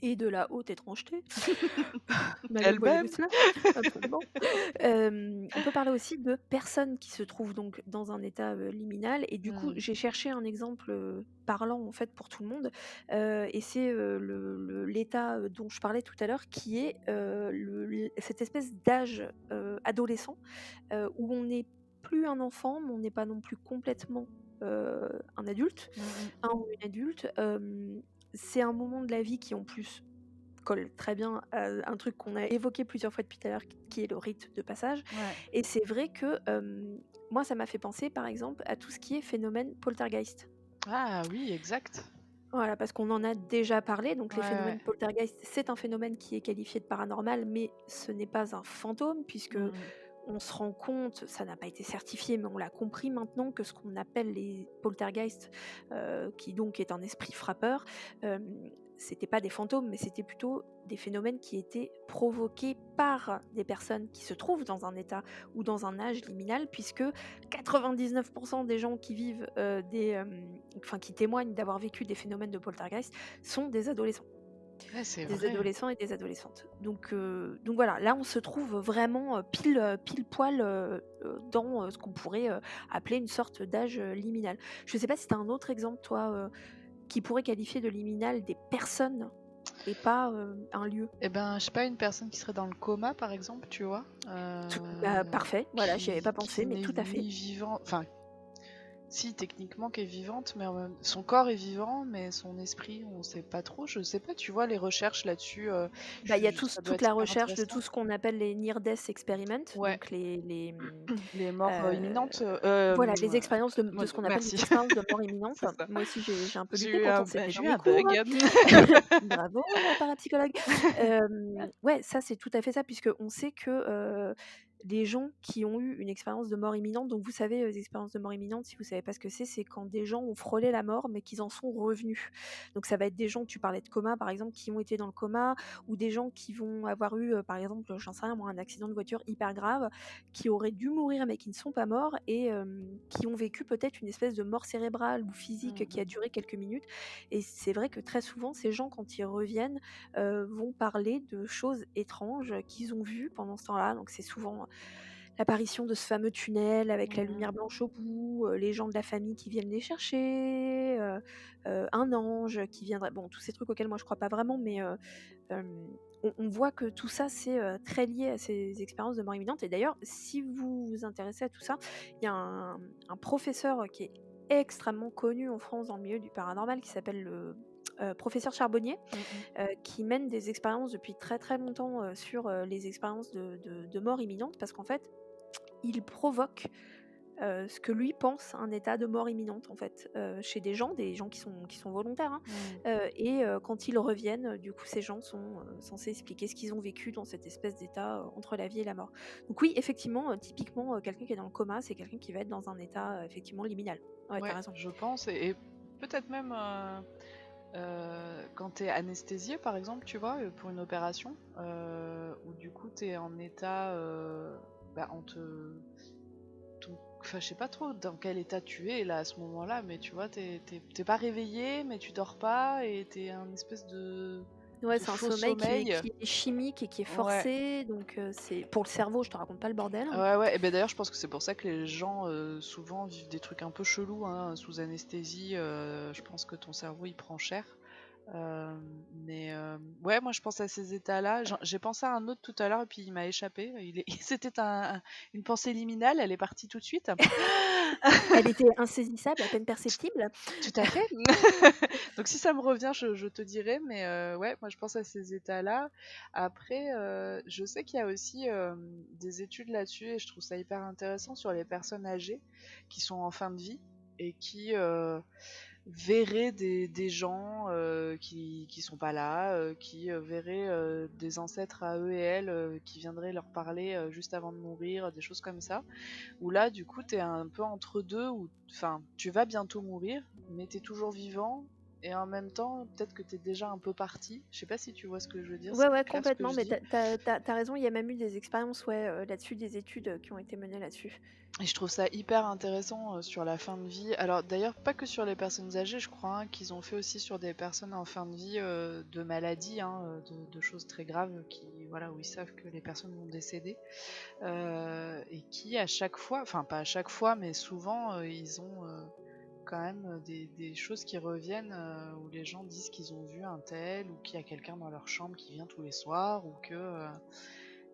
et de la haute étrangeté. Elle-même. Voyez-vous cela? Absolument. On peut parler aussi de personnes qui se trouvent donc dans un état, liminal et du coup, Hmm. j'ai cherché un exemple, parlant en fait pour tout le monde, et c'est, l'état, dont je parlais tout à l'heure qui est, cette espèce d'âge, adolescent, où on n'est plus un enfant, mais on n'est pas non plus complètement, un adulte, Hmm, hmm. un ou une adulte. C'est un moment de la vie qui en plus colle très bien à un truc qu'on a évoqué plusieurs fois depuis tout à l'heure, qui est le rite de passage. Ouais. Et c'est vrai que moi, ça m'a fait penser, par exemple, à tout ce qui est phénomène poltergeist. Ah oui, exact. Voilà, parce qu'on en a déjà parlé. Donc, Ouais, les ouais. phénomènes poltergeist, c'est un phénomène qui est qualifié de paranormal, mais ce n'est pas un fantôme, puisque Hmm, hmm. on se rend compte, ça n'a pas été certifié, mais on l'a compris maintenant, que ce qu'on appelle les poltergeists, qui donc est un esprit frappeur, c'était pas des fantômes, mais c'était plutôt des phénomènes qui étaient provoqués par des personnes qui se trouvent dans un état ou dans un âge liminal, puisque 99% des gens qui vivent enfin qui témoignent d'avoir vécu des phénomènes de poltergeist sont des adolescents. Ouais, c'est Des vrai. adolescents et des adolescentes. Donc voilà, là on se trouve vraiment, pile poil, dans, ce qu'on pourrait, appeler une sorte d'âge, liminal. Je sais pas si tu as un autre exemple toi, qui pourrait qualifier de liminal des personnes et pas, un lieu? Eh ben, je sais pas, une personne qui serait dans le coma, par exemple, tu vois, Bah, parfait, voilà, j'y avais pas qui pensé, mais n'est tout à fait. ni vivant, enfin, si techniquement qui est vivante, mais son corps est vivant, mais son esprit, on sait pas trop. Je sais pas, tu vois, les recherches là-dessus, Bah, il y a ça doit toute être la super recherche de tout intéressant. ce qu'on appelle les near death experiments, Ouais, donc les morts imminentes. voilà, les expériences de ce qu'on appelle Merci, des expériences de mort imminente. c'est ça. Moi aussi j'ai un peu J'ai lutté, eu pourtant c'était j'ai dans eu mes un cours. bug. Bravo la parapsychologue. Ouais, ça c'est tout à fait ça puisque on sait que, les gens qui ont eu une expérience de mort imminente, donc vous savez, les expériences de mort imminente, si vous savez pas ce que c'est quand des gens ont frôlé la mort, mais qu'ils en sont revenus. Donc ça va être des gens, tu parlais de coma par exemple, qui ont été dans le coma ou des gens qui vont avoir eu, par exemple, j'en sais rien moi, un accident de voiture hyper grave, qui auraient dû mourir mais qui ne sont pas morts et qui ont vécu peut-être une espèce de mort cérébrale ou physique qui a Mhm. duré quelques minutes. Et c'est vrai que très souvent, ces gens, quand ils reviennent, vont parler de choses étranges qu'ils ont vues pendant ce temps-là. Donc c'est souvent l'apparition de ce fameux tunnel avec la Mmh. lumière blanche au bout, les gens de la famille qui viennent les chercher, un ange qui viendrait bon, tous ces trucs auxquels moi je crois pas vraiment, mais on voit que tout ça, c'est, très lié à ces expériences de mort imminente et d'ailleurs, si vous vous intéressez à tout ça, il y a un professeur qui est extrêmement connu en France dans le milieu du paranormal qui s'appelle le, professeur Charbonnier, Mmh mh. qui mène des expériences depuis très, très longtemps, sur, les expériences de mort imminente parce qu'en fait, il provoque, ce que lui pense un état de mort imminente en fait, chez des gens qui sont volontaires, hein, Mmh. et quand ils reviennent, du coup ces gens sont, censés expliquer ce qu'ils ont vécu dans cette espèce d'état, entre la vie et la mort. Donc oui, effectivement, typiquement, quelqu'un qui est dans le coma, c'est quelqu'un qui va être dans un état, effectivement liminal. Ouais, tu Ouais, raison. je pense et peut-être même, quand tu es anesthésié par exemple, tu vois, pour une opération, où du coup tu es en état, bah, on te enfin je sais pas trop dans quel état tu es là à ce moment-là, mais tu vois, tu pas réveillé, mais tu dors pas et tu es un espèce Ouais, de c'est un faux sommeil qui est sommeil. qui est chimique et qui est Ouais. forcé, donc c'est pour le cerveau, je te raconte pas le bordel, hein. Ouais, ouais, et ben d'ailleurs, je pense que c'est pour ça que les gens souvent vivent des trucs un peu chelous hein, sous anesthésie. Je pense que ton cerveau il prend cher. Mais ouais, moi je pense à ces états-là. J'ai pensé à un autre tout à l'heure et puis il m'a échappé. C'était une pensée liminale, elle est partie tout de suite. Elle était insaisissable, à peine perceptible. Tout à fait. Donc si ça me revient, je te dirai. Mais ouais, moi je pense à ces états-là. Après, je sais qu'il y a aussi des études là-dessus et je trouve ça hyper intéressant sur les personnes âgées qui sont en fin de vie et qui verraient des gens qui sont pas là, qui verraient des ancêtres à eux et elles qui viendraient leur parler juste avant de mourir, des choses comme ça. Où là, du coup, t'es un peu entre deux, où enfin, tu vas bientôt mourir, mais t'es toujours vivant, et en même temps, peut-être que t'es déjà un peu parti. Je sais pas si tu vois ce que je veux dire, Ouais, c'est ouais, clair ce que complètement, je mais dis. tu as raison, il y a même eu des expériences, ouais, là-dessus, des études, qui ont été menées là-dessus. Et je trouve ça hyper intéressant sur la fin de vie. Alors d'ailleurs, pas que sur les personnes âgées, je crois hein, qu'ils ont fait aussi sur des personnes en fin de vie de maladies, hein, de choses très graves, qui, voilà, où ils savent que les personnes vont décéder. Et qui à chaque fois, enfin pas à chaque fois, mais souvent, ils ont quand même des choses qui reviennent où les gens disent qu'ils ont vu un tel ou qu'il y a quelqu'un dans leur chambre qui vient tous les soirs ou que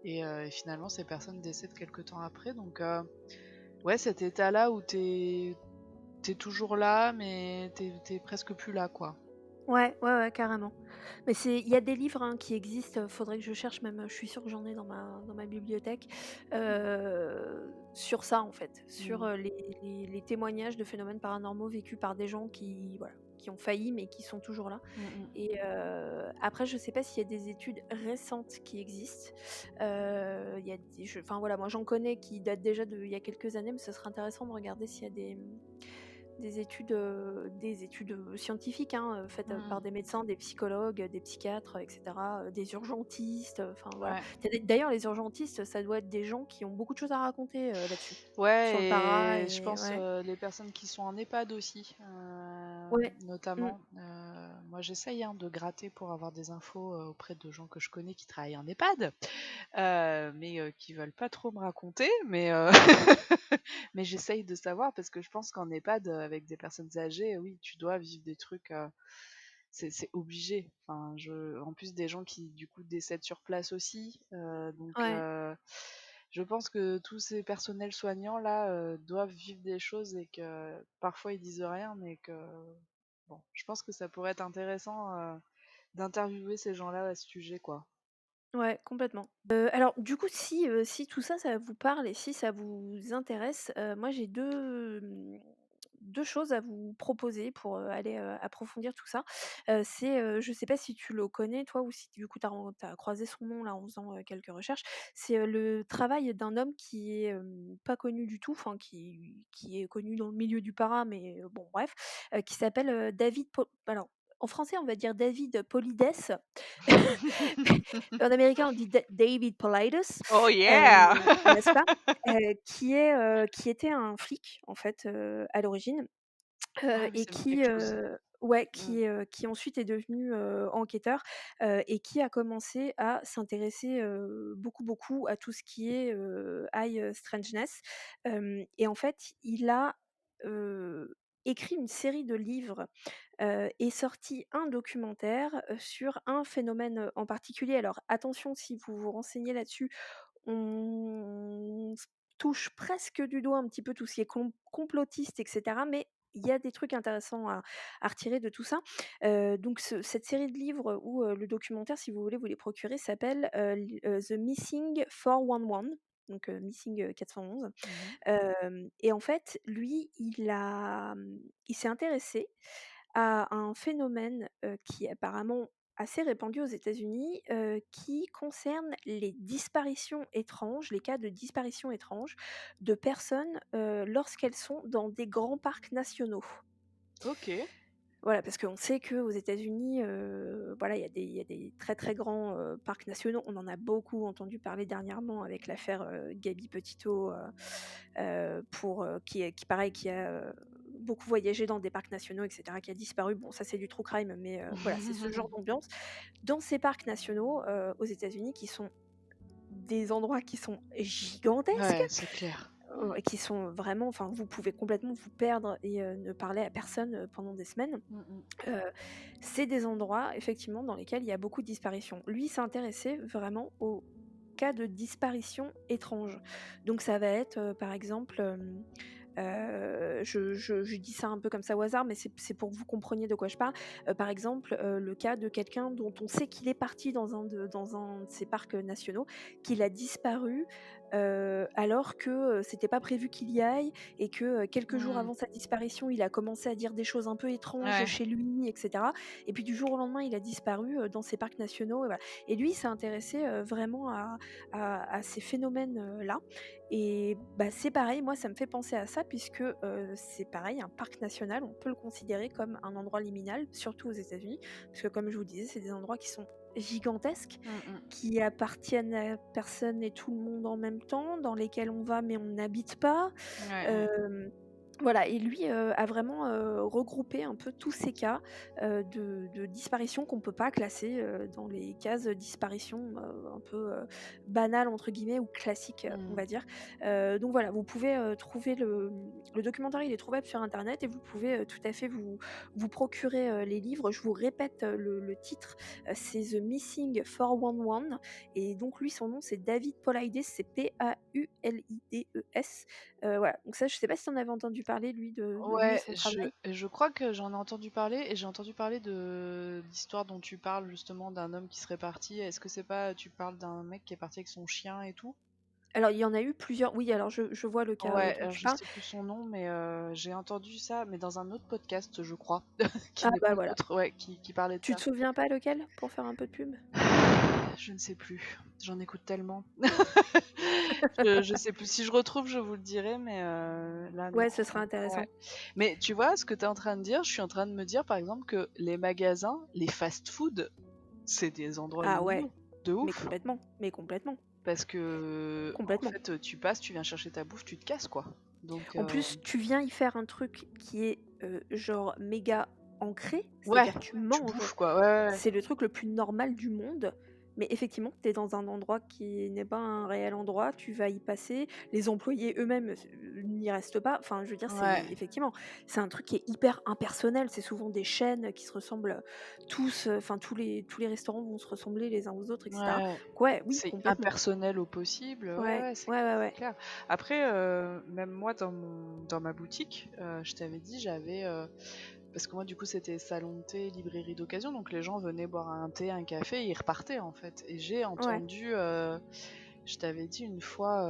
et finalement ces personnes décèdent quelques temps après. Donc ouais, cet état-là où t'es toujours là, mais t'es presque plus là, quoi. Ouais, ouais, ouais, carrément. Mais il y a des livres, hein, qui existent, faudrait que je cherche même, je suis sûre que j'en ai dans ma bibliothèque, sur ça, en fait, sur, Mm. les témoignages de phénomènes paranormaux vécus par des gens qui, voilà, qui ont failli, mais qui sont toujours là Mm, mm. et après je sais pas s'il y a des études récentes qui existent. Il y a des enfin, voilà, moi j'en connais qui datent déjà d'il y a quelques années, mais ce serait intéressant de regarder s'il y a des études, scientifiques, hein, faites, par Mm. des médecins, des psychologues, des psychiatres, et cetera, des urgentistes, enfin voilà. Ouais. D'ailleurs les urgentistes, ça doit être des gens qui ont beaucoup de choses à raconter, là-dessus, sur le para Ouais, et je et pense ouais. les personnes qui sont en EHPAD aussi, Ouais. Mmh. notamment. Moi, j'essaye hein, de gratter pour avoir des infos auprès de gens que je connais qui travaillent en EHPAD, mais qui veulent pas trop me raconter. Mais, mais j'essaye de savoir parce que je pense qu'en EHPAD, avec des personnes âgées, oui, tu dois vivre des trucs. C'est obligé. Enfin, en plus des gens qui du coup décèdent sur place aussi. Donc Ouais. je pense que tous ces personnels soignants là doivent vivre des choses et que parfois ils disent rien, mais que bon, je pense que ça pourrait être intéressant d'interviewer ces gens-là à ce sujet, quoi. Ouais, complètement. Alors du coup, si tout ça, ça vous parle et si ça vous intéresse, moi j'ai 2 choses à vous proposer pour, aller, approfondir tout ça. C'est, je sais pas si tu le connais toi ou si du coup tu as croisé son nom là en faisant, quelques recherches. C'est, le travail d'un homme qui est, pas connu du tout, enfin qui est connu dans le milieu du para, mais, bon bref, qui s'appelle, David Po alors en français on va dire David Paulides. En américain, on dit David Paulides, Oh yeah! n'est-ce pas? Qui était un flic en fait, à l'origine, Ah oui, et ça me dit quelque chose. Ouais, Mmh. qui ensuite est devenu, enquêteur, et qui a commencé à s'intéresser, beaucoup, beaucoup à tout ce qui est, high, strangeness. Et en fait, il a, heu, écrit une série de livres, et sorti un documentaire, sur un phénomène, en particulier. Alors attention, si vous vous renseignez là-dessus, on s touche presque du doigt un petit peu tout ce qui est complotiste et cetera, mais il y a des trucs intéressants à retirer de tout ça. Donc cette série de livres ou le documentaire, si vous voulez vous les procurer, s'appelle, The Missing 411, donc Missing, 411. Mmh. Et en fait, lui, il s'est intéressé à un phénomène, qui est apparemment assez répandu aux États-Unis, qui concerne les disparitions étranges, les cas de disparitions étranges de personnes, lorsqu'elles sont dans des grands parcs nationaux. OK. Voilà, parce qu'on sait qu'aux États-Unis, voilà, il y a des très, très grands, parcs nationaux. On en a beaucoup entendu parler dernièrement avec l'affaire, Gabby Petito, qui pareil, qui a, beaucoup voyagé dans des parcs nationaux et cetera, qui a disparu. Bon, ça, c'est du true crime, mais voilà, c'est ce genre d'ambiance. Dans ces parcs nationaux, aux États-Unis, qui sont des endroits qui sont gigantesques, Ouais, c'est clair. et qui sont vraiment, enfin, vous pouvez complètement vous perdre et ne parler à personne, pendant des semaines. Mmh mh. Heu, c'est des endroits effectivement dans lesquels il y a beaucoup de disparitions. Lui s'intéressait vraiment aux cas de disparition étranges. Donc ça va être, par exemple, je dis ça un peu comme ça au hasard, mais c'est pour que vous compreniez de quoi je parle. Par exemple, le cas de quelqu'un dont on sait qu'il est parti dans un de ces parcs, nationaux, qu'il a disparu, alors que, c'était pas prévu qu'il y aille et que, quelques jours Mmh. avant sa disparition, il a commencé à dire des choses un peu étranges Ouais. chez lui et cetera, et puis du jour au lendemain, il a disparu, dans ces parcs nationaux et voilà. Et lui, il s'est intéressé, vraiment à ces phénomènes, là. Et bah, c'est pareil, moi ça me fait penser à ça puisque, c'est pareil, un parc national, on peut le considérer comme un endroit liminal, surtout aux États-Unis, parce que comme je vous disais, c'est des endroits qui sont gigantesques, Mmh mh. qui appartiennent à personne et tout le monde en même temps, dans lesquels on va mais on n'habite pas. Ouais, ouais. Hem, voilà, et lui, a vraiment, regroupé un peu tous ces cas, de disparitions qu'on peut pas classer, dans les cases, disparitions, un peu, «banales» entre guillemets ou classiques, on Mmh. va dire. Donc voilà, vous pouvez, trouver le documentaire, il est trouvable sur internet et vous pouvez, tout à fait vous procurer, les livres. Je vous répète, le titre, c'est The Missing 411, et donc lui, son nom, c'est David Paulides, c'est Paulides. Voilà, donc ça, je sais pas si tu en avais entendu parler, lui, de lui et Ouais, son je travail? je crois que j'en ai entendu parler et j'ai entendu parler de l'histoire dont tu parles justement d'un homme qui serait parti. Est-ce que c'est pas tu parles d'un mec qui est parti avec son chien et tout? Alors, il y en a eu plusieurs, oui, alors je vois le cas, Ouais, dont tu je parles. sais plus son nom, mais j'ai entendu ça, mais dans un autre podcast, je crois, qui Ah n'est pas bah, le voilà. nôtre, ouais, qui parlait de Tu ça. te souviens pas lequel? Pour faire un peu de pub? Je ne sais plus, j'en écoute tellement. Je sais plus. Si je retrouve, je vous le dirai, mais là, non. Ouais, ce sera Ouais. intéressant. Mais tu vois, ce que tu es en train de dire, je suis en train de me dire, par exemple, que les magasins, les fast-food, c'est des endroits Ah ouais, lumineux, de ouf. mais complètement, Parce que, en complètement. fait, tu passes, tu viens chercher ta bouffe, tu te casses, quoi. Donc, En plus, tu viens y faire un truc qui est, genre méga ancré, ouais, c'est-à-dire tu tu manges, bouffes, quoi. Ouais, ouais, ouais. c'est le truc le plus normal du monde, mais effectivement, tu es dans un endroit qui n'est pas un réel endroit, tu vas y passer, les employés eux-mêmes, n'y restent pas, enfin, je veux dire, c'est Ouais, effectivement, c'est un truc qui est hyper impersonnel, c'est souvent des chaînes qui se ressemblent, tous, enfin, tous les restaurants vont se ressembler les uns aux autres et cetera. ouais. Donc ouais, oui, C'est complètement. impersonnel au possible. Ouais, Ouais, ouais, ouais, ouais, c'est ouais. clair. Après, même moi, dans ma boutique, je t'avais dit, j'avais. Parce que moi, du coup, c'était salon de thé, librairie d'occasion, donc les gens venaient boire un thé, un café, et ils repartaient en fait. Et j'ai Ouais. entendu, je t'avais dit une fois,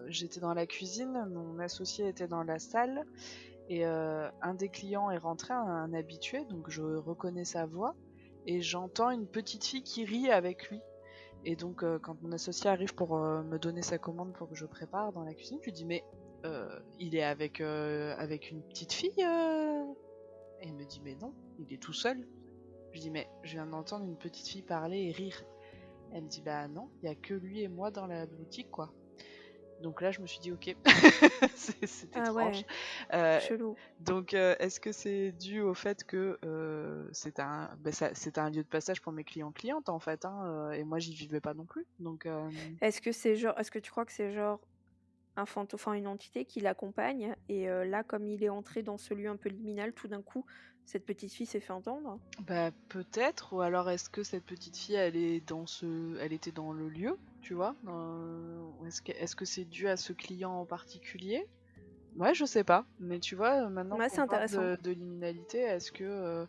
j'étais dans la cuisine, mon associé était dans la salle, et un des clients est rentré, un habitué, donc je reconnais sa voix, et j'entends une petite fille qui rit avec lui. Et donc, quand mon associé arrive pour me donner sa commande pour que je prépare dans la cuisine, je lui dis mais il est avec une petite fille Et il me dit mais non, il est tout seul. Je dis mais je viens d'entendre une petite fille parler et rire. Elle me dit bah non, il y a que lui et moi dans la boutique quoi. Donc là, je me suis dit: «OK, c'est Ah étrange». ouais, Heu, chelou. donc est-ce que c'est dû au fait que, c'était un lieu de passage pour mes clients-clientes, en fait, hein, et moi, j'y vivais pas non plus, donc Est-ce que tu crois que c'est genre enfin une entité qui l'accompagne et là, comme il est entré dans ce lieu un peu liminal, tout d'un coup, cette petite fille s'est fait entendre? bah, peut-être, ou alors est-ce que cette petite fille, elle était dans le lieu, tu vois? Ou est-ce que c'est dû à ce client en particulier? Ouais, je sais pas, mais tu vois, maintenant Ouais, qu'on c'est parle intéressant. de liminalité, est-ce que,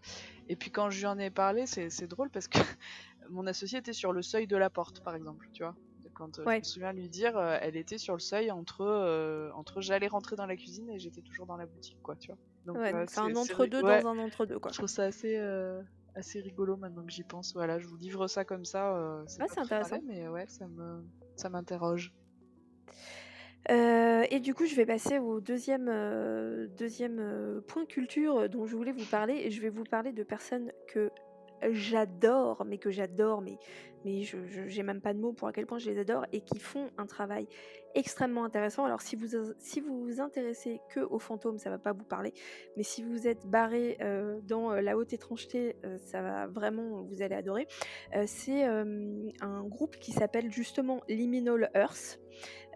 et puis quand je lui en ai parlé, c'est drôle parce que mon associée était sur le seuil de la porte, par exemple, tu vois? Quand, je me Ouais, souviens lui dire, elle était sur le seuil entre j'allais rentrer dans la cuisine et j'étais toujours dans la boutique, quoi, tu vois? Donc ouais, donc c'est un c'est ri entre-deux ouais, dans un entre-deux, je quoi. trouve ça assez rigolo maintenant que j'y pense. Voilà, je vous livre ça comme ça, c'est Ouais, pas c'est préparé, intéressant. mais ouais, ça m'interroge. Et du coup, je vais passer au deuxième point culture, dont je voulais vous parler et je vais vous parler de personnes que j'adore, mais je j'ai même pas de mots pour à quel point je les adore et qui font un travail extrêmement intéressant. Alors si vous vous intéressez qu'aux fantômes, ça va pas vous parler, mais si vous êtes barré, dans, la haute étrangeté, ça va vraiment vous allez adorer. C'est, un groupe qui s'appelle justement Liminal Earth.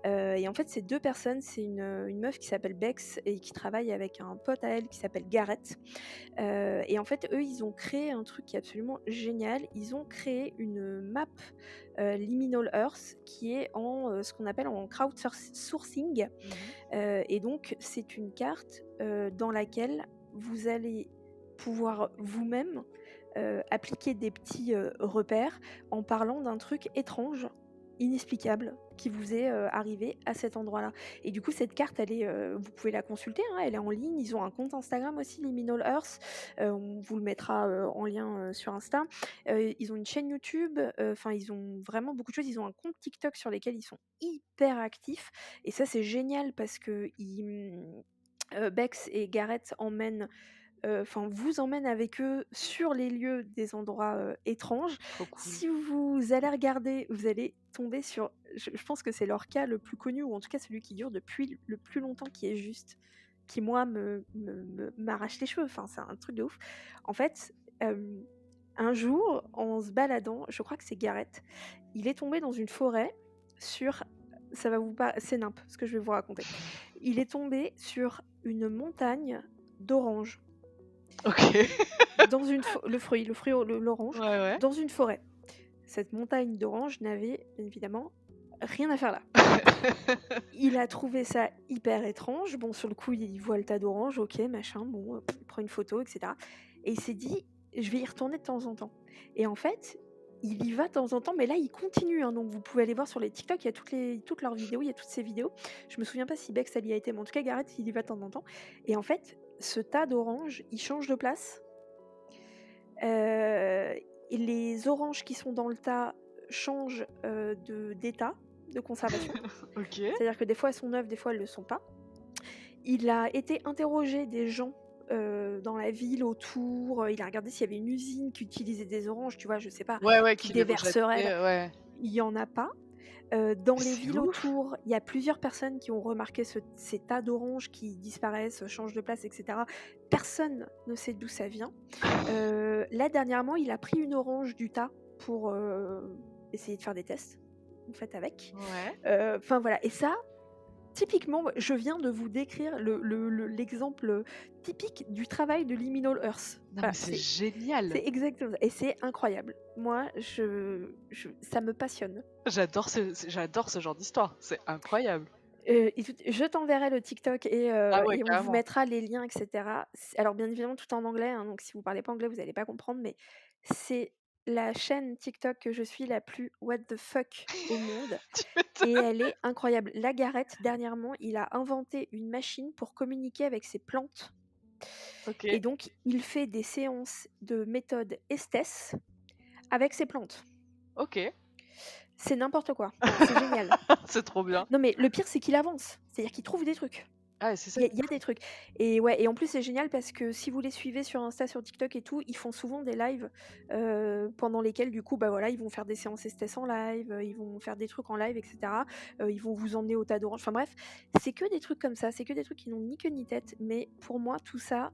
Et en fait, c'est 2 personnes, c'est une meuf qui s'appelle Bex et qui travaille avec un pote à elle qui s'appelle Gareth. Et en fait, eux, ils ont créé un truc qui est absolument génial. Ils ont créé une map, Liminal Earth qui est en, ce qu'on appelle en crowdsourcing. Mmh. Et donc c'est une carte, dans laquelle vous allez pouvoir vous-même, appliquer des petits, repères en parlant d'un truc étrange, inexplicable, qui vous est, arrivé à cet endroit-là. Et du coup cette carte elle est, vous pouvez la consulter, hein, elle est en ligne. Ils ont un compte Instagram aussi, Liminal Earth, on vous le mettra, en lien, sur Insta. Ils ont une chaîne YouTube, enfin ils ont vraiment beaucoup de choses. Ils ont un compte TikTok sur lesquels ils sont hyper actifs et ça, c'est génial parce qu'ils, Bex et Gareth vous emmènent avec eux sur les lieux des endroits, étranges. Trop cool. Si vous allez regarder, vous allez tomber sur je pense que c'est leur cas le plus connu ou en tout cas celui qui dure depuis le plus longtemps, qui est juste qui moi m'arrache les cheveux, enfin, c'est un truc de ouf. En fait, un jour, en se baladant, je crois que c'est Gareth, il est tombé dans une forêt sur ça va vous pas c'est nimp ce que je vais vous raconter. Il est tombé sur une montagne d'oranges OK. dans une fo le fruit l'orange, Ouais, ouais. dans une forêt. Cette montagne d'oranges n'avait bien évidemment rien à faire là. Il a trouvé ça hyper étrange. Bon, sur le coup, il voit le tas d'oranges, OK, machin, bon, il prend une photo et cetera et il s'est dit: «Je vais y retourner de temps en temps» et en fait, il y va de temps en temps, mais là, il continue, hein, donc vous pouvez aller voir sur les TikTok, il y a toutes leurs vidéos, il y a toutes ces vidéos. Je me souviens pas si Bex, elle y a été, mais en tout cas, Gareth, il y va de temps en temps et en fait, ce tas d'oranges, il change de place. Et les oranges qui sont dans le tas changent, d'état, de conservation. OK. C'est-à-dire que des fois elles sont neuves, des fois elles le sont pas. Il a été interrogé des gens, dans la ville autour, il a regardé s'il y avait une usine qui utilisait des oranges, tu vois? Je sais pas, Ouais, ouais, qui qui les déverserait là. rejettait, ouais. Il y en a pas. Dans les C'est villes ouf! autour, il y a plusieurs personnes qui ont remarqué ces tas d'oranges qui disparaissent, changent de place et cetera. Personne ne sait d'où ça vient. Là dernièrement, il a pris une orange du tas pour, essayer de faire des tests, en fait, avec. Ouais. Enfin voilà et ça, typiquement, je viens de vous décrire l'exemple, typique du travail de Liminal Earth. Non, mais Voilà, c'est c'est génial! exactement ça et c'est incroyable. Moi, ça me passionne. J'adore ce genre d'histoire, c'est incroyable. Écoute, je t'enverrai le TikTok Ah ouais, et on vous carrément. mettra les liens et cetera. Alors bien évidemment tout en anglais, hein, donc si vous parlez pas anglais, vous allez pas comprendre, mais c'est la chaîne TikTok que je suis la plus what the fuck au monde Tu et m'étonnes. elle est incroyable. Là, Gareth, dernièrement, il a inventé une machine pour communiquer avec ses plantes OK, et donc il fait des séances de méthode Estes avec ses plantes. OK. C'est n'importe quoi, c'est génial. C'est trop bien. Non mais le pire, c'est qu'il avance, c'est-à-dire qu'il trouve des trucs. Ah, c'est ça Il y a qui il est y a fou. des trucs et ouais et en plus, c'est génial parce que si vous les suivez sur Insta, sur TikTok et tout, ils font souvent des lives, pendant lesquels du coup, bah, voilà, ils vont faire des séances esthèses en live, ils vont faire des trucs en live et cetera. Ils vont vous emmener au tas d'oranges, enfin bref, c'est que des trucs comme ça, c'est que des trucs qui n'ont ni queue ni tête, mais pour moi, tout ça,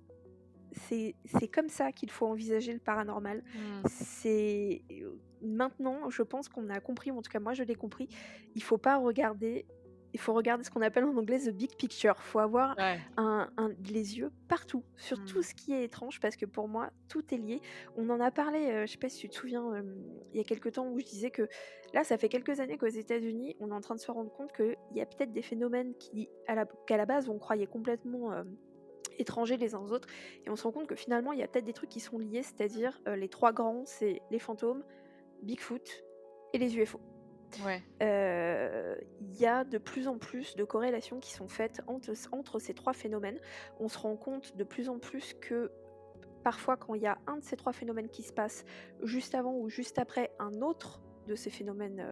c'est comme ça qu'il faut envisager le paranormal. Mmh. C'est, maintenant, je pense qu'on a compris, ou en tout cas moi je l'ai compris, il faut pas regarder il faut regarder ce qu'on appelle en anglais the big picture. Il faut avoir Ouais. les yeux partout, sur tout Mmh. ce qui est étrange, parce que pour moi, tout est lié. On en a parlé, je sais pas si tu te souviens, il y a quelque temps où je disais que là, ça fait quelques années qu'aux États-Unis, on est en train de se rendre compte qu'il y a peut-être des phénomènes qu'à la base, on croyait complètement étrangers les uns aux autres. Et on se rend compte que finalement, il y a peut-être des trucs qui sont liés, c'est-à-dire les trois grands, c'est les fantômes, Bigfoot et les UFO. Ouais. Il y a de plus en plus de corrélations qui sont faites entre ces trois phénomènes. On se rend compte de plus en plus que parfois, quand il y a un de ces trois phénomènes qui se passe juste avant ou juste après, un autre de ces phénomènes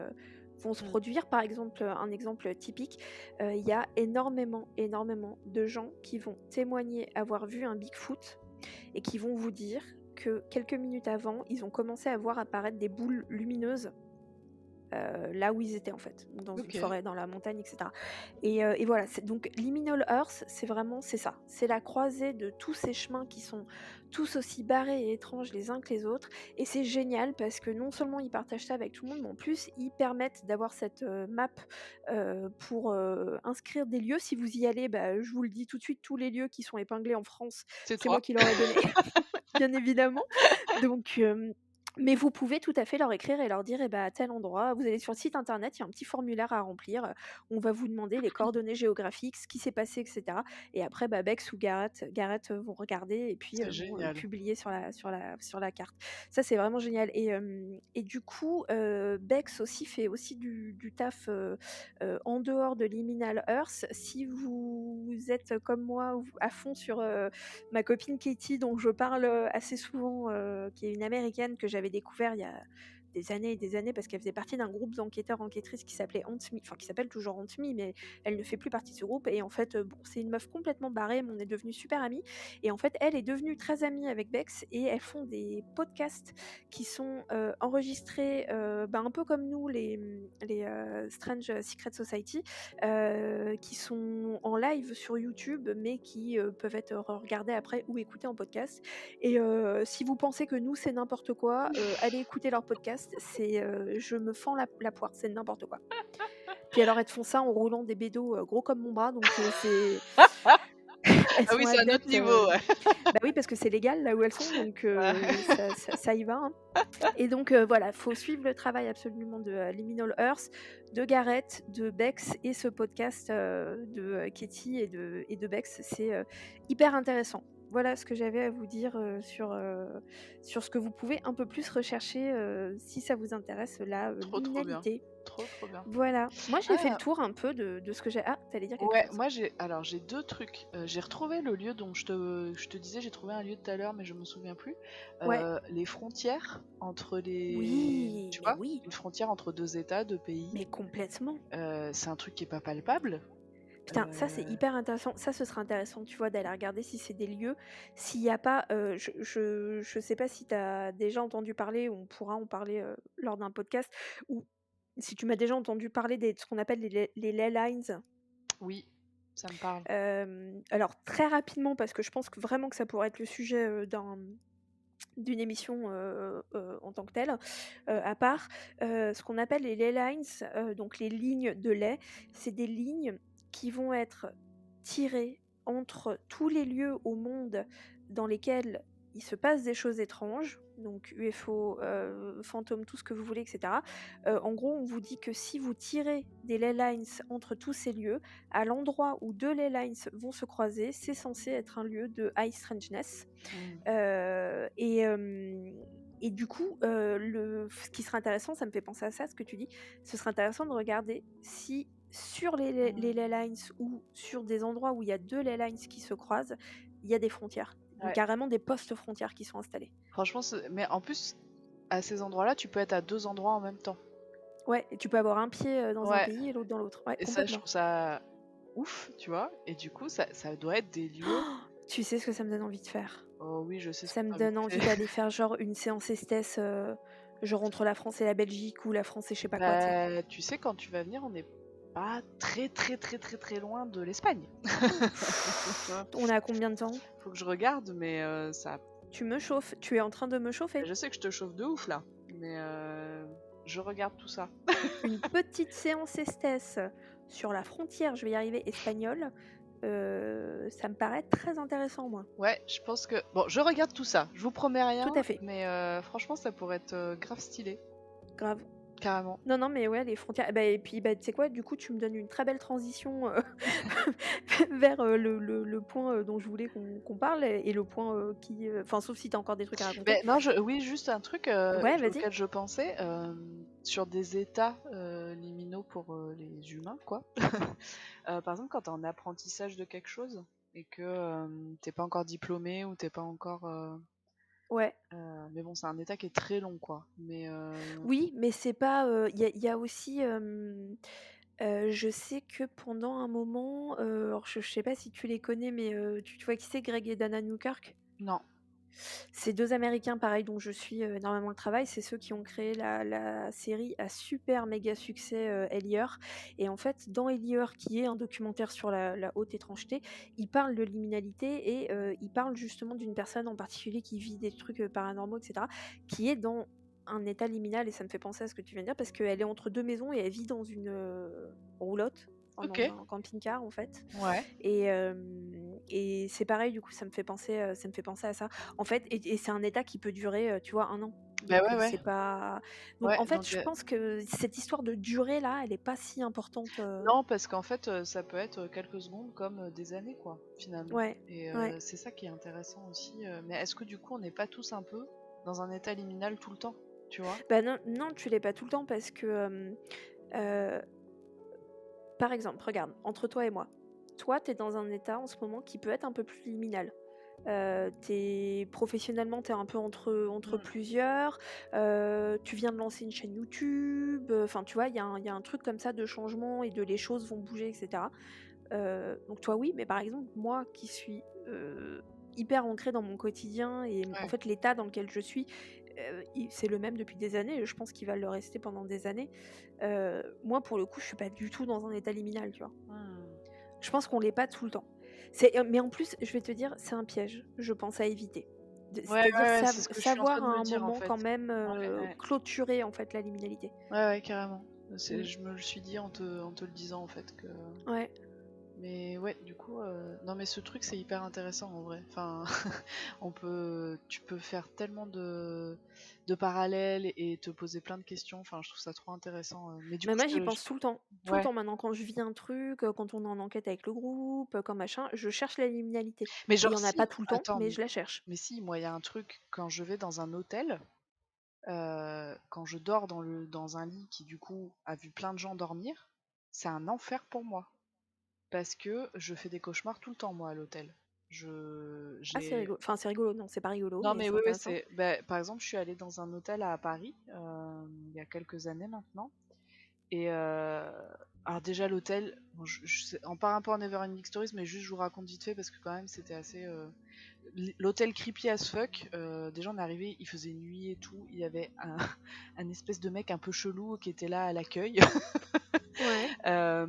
vont se Mmh. produire. Par exemple, un exemple typique, il y a énormément de gens qui vont témoigner avoir vu un Bigfoot et qui vont vous dire que quelques minutes avant, ils ont commencé à voir apparaître des boules lumineuses là où ils étaient en fait, dans une OK. forêt, dans la montagne, etc. Et voilà, donc Liminal Earth, c'est ça, c'est la croisée de tous ces chemins qui sont tous aussi barrés et étranges les uns que les autres, et c'est génial parce que non seulement ils partagent ça avec tout le monde, mais en plus ils permettent d'avoir cette map pour inscrire des lieux. Si vous y allez, bah, je vous le dis tout de suite, tous les lieux qui sont épinglés en France, C'est c'est moi toi. qui leur ai donné, bien évidemment. Donc, mais vous pouvez tout à fait leur écrire et leur dire: «Eh bah, à tel endroit», vous allez sur le site internet, il y a un petit formulaire à remplir, on va vous demander les coordonnées géographiques, ce qui s'est passé et cetera, et après, bah, Bex ou Gareth vont regarder et puis, C'est vont le génial. publier sur la carte. Ça, c'est vraiment génial, et du coup, Bex aussi fait aussi du taf, en dehors de Liminal Earth. Si vous êtes comme moi à fond sur, ma copine Katie, dont je parle assez souvent, qui est une américaine que j'avais découvert il y a des années et des années parce qu'elle faisait partie d'un groupe d'enquêteurs-enquêtrices qui s'appelait Haunt Me, enfin qui s'appelle toujours Haunt Me, mais elle ne fait plus partie de ce groupe. Et en fait, bon, c'est une meuf complètement barrée, mais on est devenus super amies. Et en fait, elle est devenue très amie avec Bex et elles font des podcasts qui sont enregistrés, un peu comme nous, les Strange Secret Society, qui sont en live sur YouTube, mais qui peuvent être regardés après ou écoutés en podcast. Et si vous pensez que nous, c'est n'importe quoi, allez écouter leur podcast. Je me fends la poire, c'est n'importe quoi. Puis alors, elles te font ça en roulant des bédos gros comme mon bras, donc c'est elles Ah sont oui, c'est un autre adeptes. niveau, ouais. Bah oui, parce que c'est légal là où elles sont, donc ça y va, hein. Et donc voilà, faut suivre le travail absolument de Liminal Earth, de Gareth, de Bex, et ce podcast de Katie et de Bex. C'est hyper intéressant. Voilà ce que j'avais à vous dire sur ce que vous pouvez un peu plus rechercher si ça vous intéresse, la Trop bien. liminalité. Trop bien. Voilà. Moi, j'ai fait le Ah, tour un peu de ce que j'ai. Ah, t'allais dire quelque ouais, chose? moi j'ai deux trucs. J'ai retrouvé le lieu dont je te disais, j'ai trouvé un lieu tout à l'heure, mais je me souviens plus. Ouais. Les frontières entre les. Oui, Tu mais vois? oui, Une frontière entre deux États, deux pays. mais complètement. C'est un truc qui est pas palpable. Putain, ça c'est Euh, hyper intéressant. Ça, ce serait intéressant, tu vois, d'aller regarder si c'est des lieux. S'il n'y a pas, je sais pas si tu as déjà entendu parler, on pourra en parler lors d'un podcast, ou si tu m'as déjà entendu parler de ce qu'on appelle les ley lines. Oui, ça me parle. Alors très rapidement, parce que je pense que vraiment que ça pourrait être le sujet d'une émission en tant que telle, à part, ce qu'on appelle les ley lines, donc les lignes de lait, c'est des lignes qui vont être tirées entre tous les lieux au monde dans lesquels il se passe des choses étranges, donc UFO, fantômes, tout ce que vous voulez, etc. En gros, on vous dit que si vous tirez des ley lines entre tous ces lieux, à l'endroit où deux ley lines vont se croiser, c'est censé être un lieu de high strangeness. Hmm. Heu et hem et du coup, ce qui serait intéressant, ça me fait penser à ça, ce que tu dis, ce serait intéressant de regarder si sur les ley lines ou sur des endroits où il y a 2 ley lines qui se croisent, il y a des frontières. Donc Ouais. carrément des postes frontières qui sont installés. Franchement, mais en plus, à ces endroits-là, tu peux être à deux endroits en même temps. Ouais, et tu peux avoir un pied, dans un Ouais, pays et l'autre dans l'autre. Ouais, et ça, je complètement. trouve ça ouf, tu vois. Et du coup, ça doit être des lieux. Tu sais ce que ça me donne envie de faire? Oh oui, je sais ce que Ça me t'as envie donne de envie faire. d'aller faire genre une séance esthèse, genre entre la France et la Belgique ou la France et je sais pas quoi, tu sais? Bah, tu sais, quand tu vas venir, on n'est pas très très très très très loin de l'Espagne. On est à combien de temps? Faut que je regarde, mais ça. Tu me chauffes, tu es en train de me chauffer. Je sais que je te chauffe de ouf là, mais je regarde tout ça. Une petite séance esthèse sur la frontière, je vais y arriver, espagnole, ça me paraît très intéressant moi. Ouais, je pense que. Bon, je regarde tout ça. Je vous promets Tout rien, à fait, mais franchement, ça pourrait être grave stylé. grave. Carrément. Non, non, mais ouais, les frontières bah et puis, bah, tu sais quoi? Du coup, tu me donnes une très belle transition, vers, le point, dont je voulais qu'on parle et le point, qui, enfin, sauf si tu as encore des trucs à raconter. Mais non, oui, juste un truc Ouais, vas-y. auquel je pensais, sur des états liminaux pour les humains, quoi. Par exemple, quand t'es en apprentissage de quelque chose et que t'es pas encore diplômé ou t'es pas encore. Ouais. Mais bon, c'est un état qui est très long, quoi. Mais Oui, mais c'est pas, il y a aussi, je sais que pendant un moment, alors je sais pas si tu les connais, mais, tu vois qui c'est Greg et Dana Newkirk? non. C'est 2 Américains pareil dont je suis, énormément le travail. C'est ceux qui ont créé la série à super méga succès, Elieur et en fait, dans Elieur, qui est un documentaire sur la haute étrangeté, ils parlent de liminalité et ils parlent justement d'une personne en particulier qui vit des trucs, paranormaux et cetera, qui est dans un état liminal et ça me fait penser à ce que tu viens de dire parce qu'elle est entre 2 maisons et elle vit dans une, roulotte, enfin Ok. dans un camping-car en fait Ouais. et c'est pareil, du coup, ça me fait penser à ça. En fait et c'est un état qui peut durer, tu vois, 1 an. Bah Donc ouais, ouais. c'est pas donc Ouais, en fait, donc je pense que cette histoire de durée là, elle est pas si importante, non, parce qu'en fait, ça peut être quelques secondes comme des années, quoi, finalement. ouais, Et ouais. c'est ça qui est intéressant aussi. Mais est-ce que du coup, on n'est pas tous un peu dans un état liminal tout le temps, tu vois? Bah, non, non, tu l'es pas tout le temps parce que, heu, par exemple, regarde, entre toi et moi, toi, tu es dans un état en ce moment qui peut être un peu plus liminal. Professionnellement, tu es un peu entre Mm. plusieurs, tu viens de lancer une chaîne YouTube, enfin, tu vois, il y a un truc comme ça de changement et de les choses vont bouger et cetera. Donc toi, oui, mais par exemple, moi qui suis, hyper ancrée dans mon quotidien et en Ouais. fait, l'état dans lequel je suis, il c'est le même depuis des années et je pense qu'il va le rester pendant des années. Moi, pour le coup, je suis pas du tout dans un état liminal, tu vois? Mm. Je pense qu'on l'est pas tout le temps. Mais en plus, je vais te dire, c'est un piège, je pense à éviter. Ouais, ouais, C'est-à-dire ouais, c'est ce que je suis en train savoir de à me un dire, en moment fait. quand même, Ouais, ouais. clôturer en fait la liminalité. Ouais, ouais, carrément. Mmh. Je me le suis dit en te le disant, en fait, que. Ouais. Mais ouais, du coup, non, mais ce truc, c'est hyper intéressant en vrai. Enfin, tu peux faire tellement de parallèles et te poser plein de questions. Enfin, je trouve ça trop intéressant. Mais du Mais coup, moi, j'y pense tout le temps. Tout le ouais. temps maintenant quand je vis un truc, quand on est en enquête avec le groupe, quand machin, je cherche la liminalité. Mais Il y genre, en a pas si, tout le temps, attends, mais je la cherche. mais si, moi, il y a un truc, quand je vais dans un hôtel, quand je dors dans un lit qui, du coup, a vu plein de gens dormir, c'est un enfer pour moi. Parce que je fais des cauchemars tout le temps, moi, à l'hôtel. Ah, c'est J'ai. rigolo. Enfin, c'est rigolo, non, c'est pas rigolo, Non, mais mais c'est oui, oui, intéressant. c'est. Bah, par exemple, je suis allée dans un hôtel à Paris il y a quelques années maintenant. Et alors, déjà, l'hôtel, bon, en parle un peu en Neverending Stories, mais juste je vous raconte vite fait parce que, quand même, c'était assez. L'hôtel creepy as fuck. Déjà, on est arrivé, il faisait nuit et tout. Il y avait un espèce de mec un peu chelou qui était là à l'accueil. Ouais. Euh,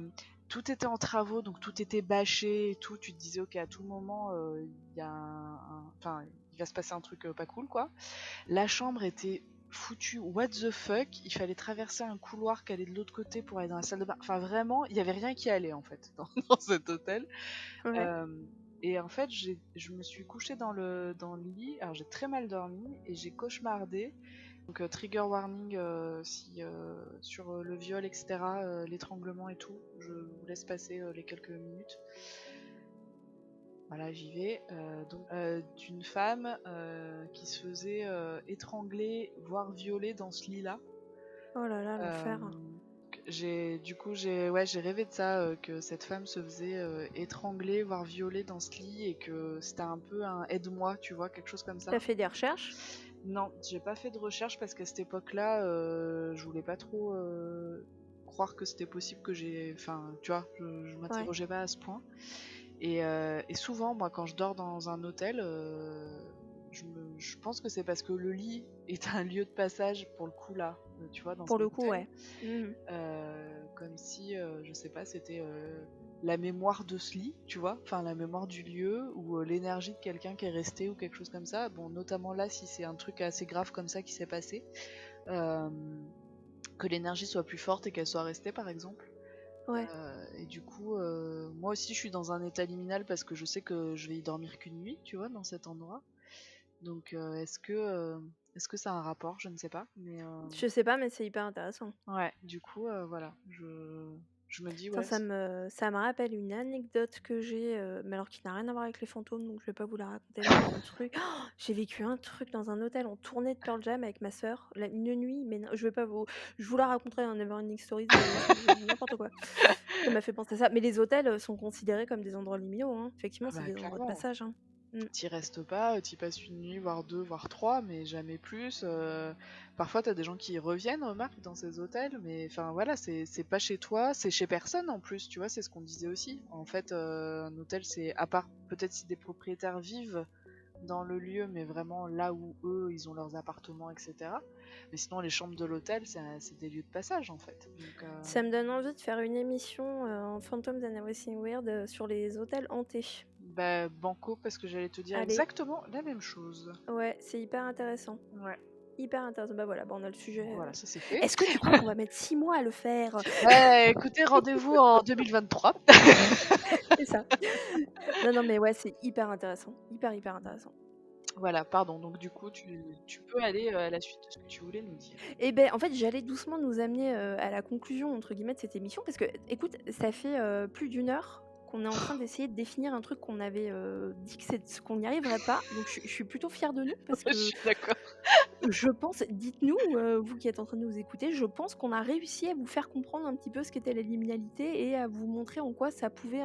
Tout était en travaux, donc tout était bâché et tout. Tu te disais, ok, à tout moment, il y a enfin, il va se passer un truc pas cool, quoi. La chambre était foutue, what the fuck. Il fallait traverser un couloir qui allait de l'autre côté pour aller dans la salle de bain. Enfin, vraiment, il y avait rien qui allait, en fait, dans cet hôtel. Ouais. Euh, et en fait, je me suis couchée dans le lit. Alors, j'ai très mal dormi et j'ai cauchemardé. Donc, trigger warning si, sur le viol, etc., l'étranglement et tout. Je vous laisse passer les quelques minutes. Voilà, j'y vais. D'une femme qui se faisait étrangler, voire violer dans ce lit-là. Oh là là, Euh, l'enfer. j'ai rêvé de ça, que cette femme se faisait étrangler, voire violer dans ce lit et que c'était un peu un aide-moi, tu vois, quelque chose comme ça. Tu fait des recherches? Non, j'ai pas fait de recherche parce qu'à cette époque-là, je voulais pas trop croire que c'était possible que j'ai... Enfin, tu vois, je Ouais. m'interrogeais pas à ce point. Et souvent, moi, quand je dors dans un hôtel, je pense que c'est parce que le lit est un lieu de passage, pour le coup, là, tu vois, dans Pour cet le coup, hôtel. ouais. Mhm. Comme si, je sais pas, c'était la mémoire de ce lit, tu vois, enfin la mémoire du lieu ou l'énergie de quelqu'un qui est resté ou quelque chose comme ça. Bon, notamment là, si c'est un truc assez grave comme ça qui s'est passé, euh, que l'énergie soit plus forte et qu'elle soit restée, par exemple. Ouais. Et du coup, moi aussi, je suis dans un état liminal parce que je sais que je vais y dormir qu'une nuit, tu vois, dans cet endroit. Donc, est-ce que ça a un rapport? Je ne sais pas, mais Je sais pas, mais c'est hyper intéressant. ouais, du coup, voilà, je me dis, Putain, ouais, ça me rappelle une anecdote que j'ai, mais alors qui n'a rien à voir avec les fantômes, donc je vais pas vous la raconter là, mais un truc. Oh, j'ai vécu un truc dans un hôtel en tournée de Pearl Jam avec ma sœur, une nuit, mais non, je vous la raconterai dans Neverending Stories, n'importe quoi. Ça m'a fait penser à ça. Mais les hôtels sont considérés comme des endroits liminaux, hein. Effectivement, ah c'est bah des endroits de clairement, passage, hein. Mm. t'y restes pas, t'y passes une nuit, voire deux, voire trois, mais jamais plus. Parfois, t'as des gens qui y reviennent, remarque, dans ces hôtels, mais enfin voilà, c'est pas chez toi, c'est chez personne en plus, tu vois, c'est ce qu'on disait aussi. En fait, un hôtel, c'est, à part peut-être si des propriétaires vivent dans le lieu, mais vraiment là où eux, ils ont leurs appartements, etc. Mais sinon, les chambres de l'hôtel, c'est des lieux de passage, en fait. Donc, Ça me donne envie de faire une émission en Phantoms and Everything Weird sur les hôtels hantés. bah, banco, parce que j'allais te dire Allez, exactement la même chose. ouais, c'est hyper intéressant. Ouais, Hyper intéressant. Bah voilà, bah on a le sujet. voilà, ça c'est fait. Est-ce que tu crois qu'on va mettre 6 mois à le faire? Écoutez, rendez-vous en 2023. C'est ça. Non, non, mais ouais, c'est hyper intéressant. Hyper, hyper intéressant. Voilà, pardon. Donc du coup, tu peux aller à la suite de ce que tu voulais nous dire. Et ben, en fait, j'allais doucement nous amener à la conclusion, entre guillemets, de cette émission, parce que, écoute, ça fait plus d'une heure qu'on est en train d'essayer de définir un truc qu'on avait dit qu'on n'y arriverait pas. Donc, je suis plutôt fière de nous, parce Je que suis d'accord. je pense, dites-nous, vous qui êtes en train de nous écouter, je pense qu'on a réussi à vous faire comprendre un petit peu ce qu'était la liminalité et à vous montrer en quoi ça pouvait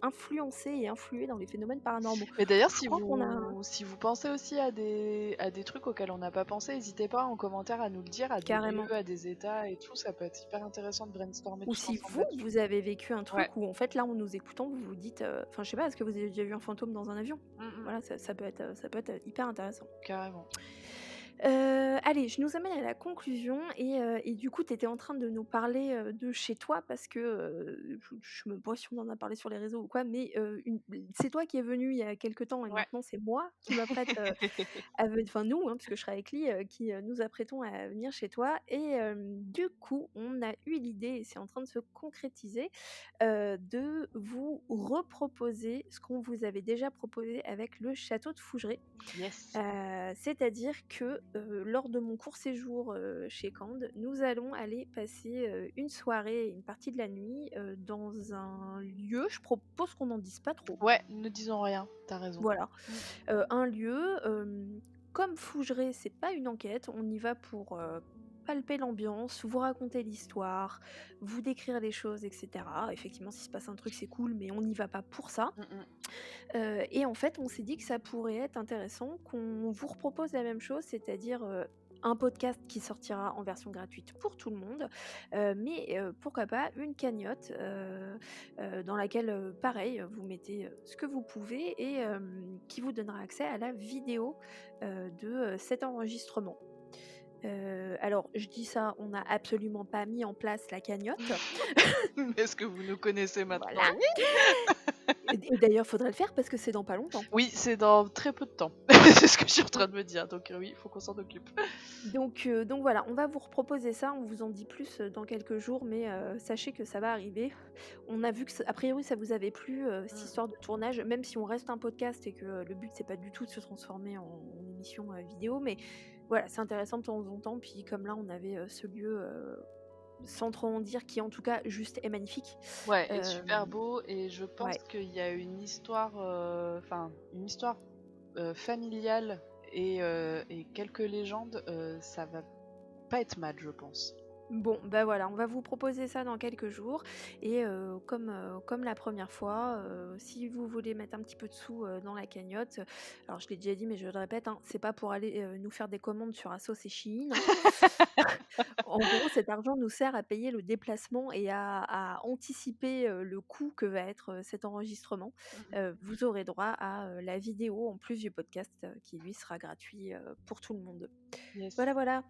influencer et influer dans les phénomènes paranormaux. Mais d'ailleurs, Je crois qu'on a si vous pensez aussi à des trucs auxquels on n'a pas pensé, n'hésitez pas en commentaire à nous le dire, à des carrément. lieux, à des états et tout. Ça peut être hyper intéressant de brainstormer Ou tous si ensemble vous, là-dessus. vous avez vécu un Ouais. truc où en fait là en nous écoutant, vous vous dites, enfin je sais pas, est-ce que vous avez déjà vu un fantôme dans un avion? Voilà, ça peut être hyper intéressant. Carrément. Allez, je nous amène à la conclusion et du coup, tu étais en train de nous parler, de chez toi parce que, je me sais pas si on en a parlé sur les réseaux ou quoi, mais c'est toi qui es venu il y a quelque temps et Ouais. maintenant c'est moi qui m'apprête, enfin nous, hein, puisque je serai avec Lee, qui nous apprêtons à venir chez toi et du coup, on a eu l'idée et c'est en train de se concrétiser, de vous reproposer ce qu'on vous avait déjà proposé avec le château de Fougeray. Yes. C'est-à-dire que lors de mon court séjour chez Cande, nous allons aller passer une soirée et une partie de la nuit dans un lieu. Je propose qu'on n'en dise pas trop. Ouais, ne disons rien. T'as raison. Voilà. Un lieu, comme Fougeray, c'est pas une enquête, on y va pour palper l'ambiance, vous raconter l'histoire, vous décrire les choses, etc. Effectivement, s'il se passe un truc, c'est cool, mais on n'y va pas pour ça. Et en fait, on s'est dit que ça pourrait être intéressant qu'on vous repropose la même chose, c'est-à-dire un podcast qui sortira en version gratuite pour tout le monde, mais pourquoi pas une cagnotte dans laquelle, pareil, vous mettez ce que vous pouvez et qui vous donnera accès à la vidéo de cet enregistrement. Alors, je dis ça, on n'a absolument pas mis en place la cagnotte. Est-ce que vous nous connaissez maintenant? Voilà. Et d'ailleurs, faudrait le faire parce que c'est dans pas longtemps. Oui, c'est dans très peu de temps. C'est ce que je suis en train de me dire. Donc oui, il faut qu'on s'en occupe. Donc voilà, on va vous reproposer ça, on vous en dit plus dans quelques jours, mais sachez que ça va arriver. On a vu que, a priori, ça vous avait plu, cette histoire de tournage, même si on reste un podcast et que le but, c'est pas du tout de se transformer en émission vidéo, mais voilà, c'est intéressant de temps en temps. Puis comme là, on avait ce lieu, sans trop en dire, qui en tout cas juste est magnifique. Ouais, est super beau et je pense Ouais. qu'il y a une histoire, familiale et quelques légendes, ça va pas être mal, je pense. Bon, bah voilà, on va vous proposer ça dans quelques jours. Et comme la première fois, si vous voulez mettre un petit peu de sous dans la cagnotte, alors je l'ai déjà dit, mais je le répète, hein, c'est pas pour aller nous faire des commandes sur Asos et Shein, hein. En gros, cet argent nous sert à payer le déplacement et à anticiper le coût que va être cet enregistrement. Mhm. Vous aurez droit à la vidéo en plus du podcast qui lui sera gratuit pour tout le monde. Yes. Voilà, voilà.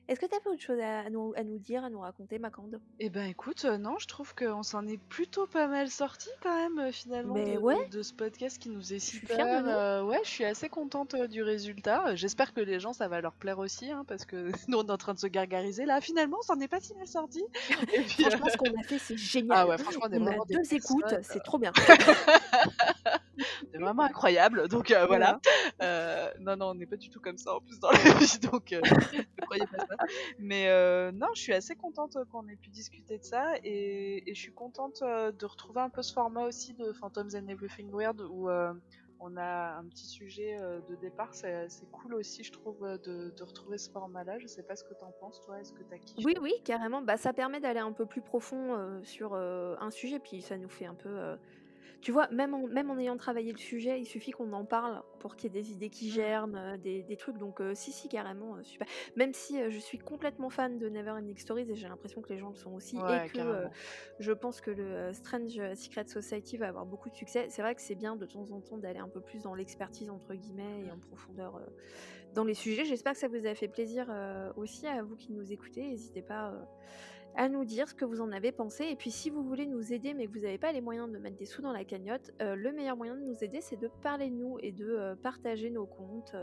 Est-ce que tu avais autre chose à nous dire, à nous raconter, Macande? Eh ben écoute, non, je trouve qu'on s'en est plutôt pas mal sorti quand même finalement Mais ouais, de ce podcast qui nous est je suis fière de super. nous. Ouais, je suis assez contente du résultat. J'espère que les gens ça va leur plaire aussi, hein, parce que nous on est en train de se gargariser là. Finalement, on s'en est pas si mal sorti. Et puis Franchement, ce qu'on a fait, c'est ah génial. ouais, franchement, on est On a vraiment des 2 écoutes, personnes. c'est trop bien. C'est vraiment incroyable. Donc voilà. Voilà. Non, non, on n'est pas du tout comme ça en plus dans la vie, donc ne croyez pas ça. Mais non, je suis assez contente qu'on ait pu discuter de ça et je suis contente de retrouver un peu ce format aussi de Phantoms and Everything Weird où on a un petit sujet de départ. C'est cool aussi, je trouve, de retrouver ce format-là. Je sais pas ce que t'en penses, toi. Est-ce que t'as kiffé? Oui, oui, carrément. Bah, ça permet d'aller un peu plus profond sur un sujet, puis ça nous fait un peu. Tu vois, même en ayant travaillé le sujet, il suffit qu'on en parle pour qu'il y ait des idées qui Mm. germent, des trucs. Donc, si, si, carrément, super. Même si je suis complètement fan de Neverending Stories et j'ai l'impression que les gens le sont aussi, et Ouais, que carrément. je pense que le Strange Secret Society va avoir beaucoup de succès. C'est vrai que c'est bien de temps en temps d'aller un peu plus dans l'expertise, entre guillemets, et en profondeur dans les sujets. J'espère que ça vous a fait plaisir aussi à vous qui nous écoutez. N'hésitez pas à nous dire ce que vous en avez pensé. Et puis si vous voulez nous aider mais que vous n'avez pas les moyens de mettre des sous dans la cagnotte, le meilleur moyen de nous aider, c'est de parler de nous et de partager nos comptes,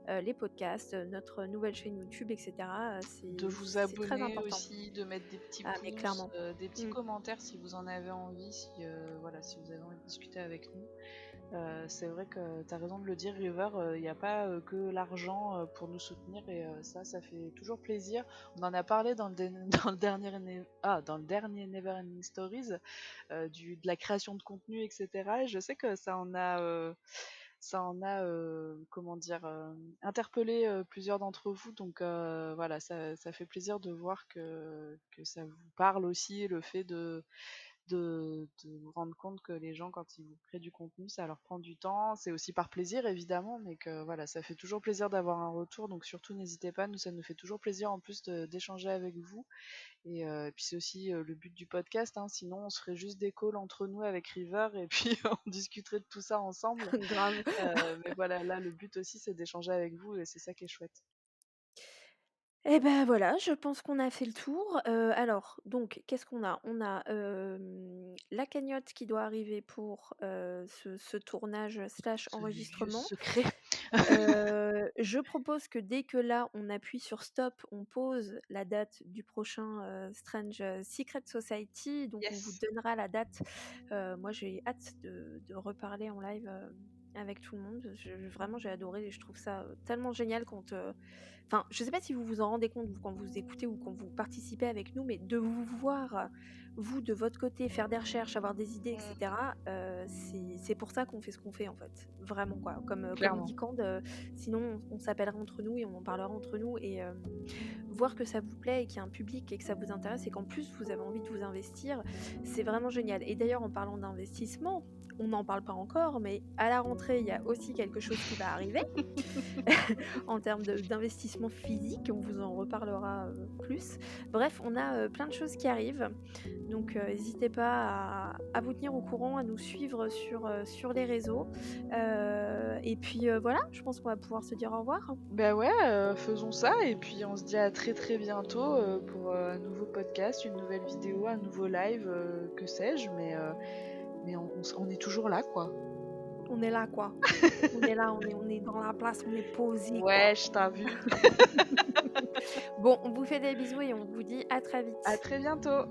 les podcasts, notre nouvelle chaîne YouTube, etc. De vous C'est très abonner important. aussi, de mettre des petits Ah mais pouces, clairement. des petits Mm. commentaires si vous en avez envie, si, voilà, si vous avez envie de discuter avec nous. C'est vrai que tu as raison de le dire, River, il n'y a pas que l'argent pour nous soutenir et ça fait toujours plaisir. On en a parlé dans dans le dernier, dans le dernier Neverending Stories, de la création de contenu, etc. Et je sais que ça en a, comment dire, interpellé plusieurs d'entre vous. Donc voilà, ça fait plaisir de voir que ça vous parle aussi, le fait de vous rendre compte que les gens, quand ils vous créent du contenu, ça leur prend du temps. C'est aussi par plaisir, évidemment, mais que voilà, ça fait toujours plaisir d'avoir un retour. Donc surtout, n'hésitez pas, nous, ça nous fait toujours plaisir en plus d'échanger avec vous. Et puis c'est aussi le but du podcast, hein. Sinon, on se ferait juste des calls entre nous avec River et puis on discuterait de tout ça ensemble. Grave. Mais voilà, là, le but aussi, c'est d'échanger avec vous et c'est ça qui est chouette. Et ben voilà, je pense qu'on a fait le tour. Alors, donc, qu'est-ce qu'on a? On a la cagnotte qui doit arriver pour ce tournage slash Ce vieux enregistrement. secret. Je propose que dès que là, on appuie sur stop, on pose la date du prochain Strange Secret Society. Donc, on vous Yes. donnera la date. Moi, j'ai hâte de reparler en live avec tout le monde. Vraiment, j'ai adoré et je trouve ça tellement génial quand. Enfin, je sais pas si vous vous en rendez compte quand vous écoutez ou quand vous participez avec nous, mais de vous voir, vous, de votre côté, faire des recherches, avoir des idées, Mm, etc. C'est pour ça qu'on fait ce qu'on fait, en fait. Vraiment, quoi. Comme clairement. dit Cande, sinon on s'appellera entre nous et on en parlera entre nous. Et voir que ça vous plaît et qu'il y a un public et que ça vous intéresse et qu'en plus vous avez envie de vous investir, c'est vraiment génial. Et d'ailleurs, en parlant d'investissement, on n'en parle pas encore, mais à la rentrée, il y a aussi quelque chose qui va arriver en termes d'investissement physique. On vous en reparlera plus. Bref, on a plein de choses qui arrivent. Donc, n'hésitez pas à vous tenir au courant, à nous suivre sur les réseaux. Et puis voilà, je pense qu'on va pouvoir se dire au revoir. Bah ouais, faisons ça et puis on se dit à très très bientôt pour un nouveau podcast, une nouvelle vidéo, un nouveau live, que sais-je, mais on est toujours là quoi. On est là, quoi. On est là, on est dans la place, on est posé, quoi. Ouais, je t'ai vu. Bon, on vous fait des bisous et on vous dit à très À vite. très bientôt.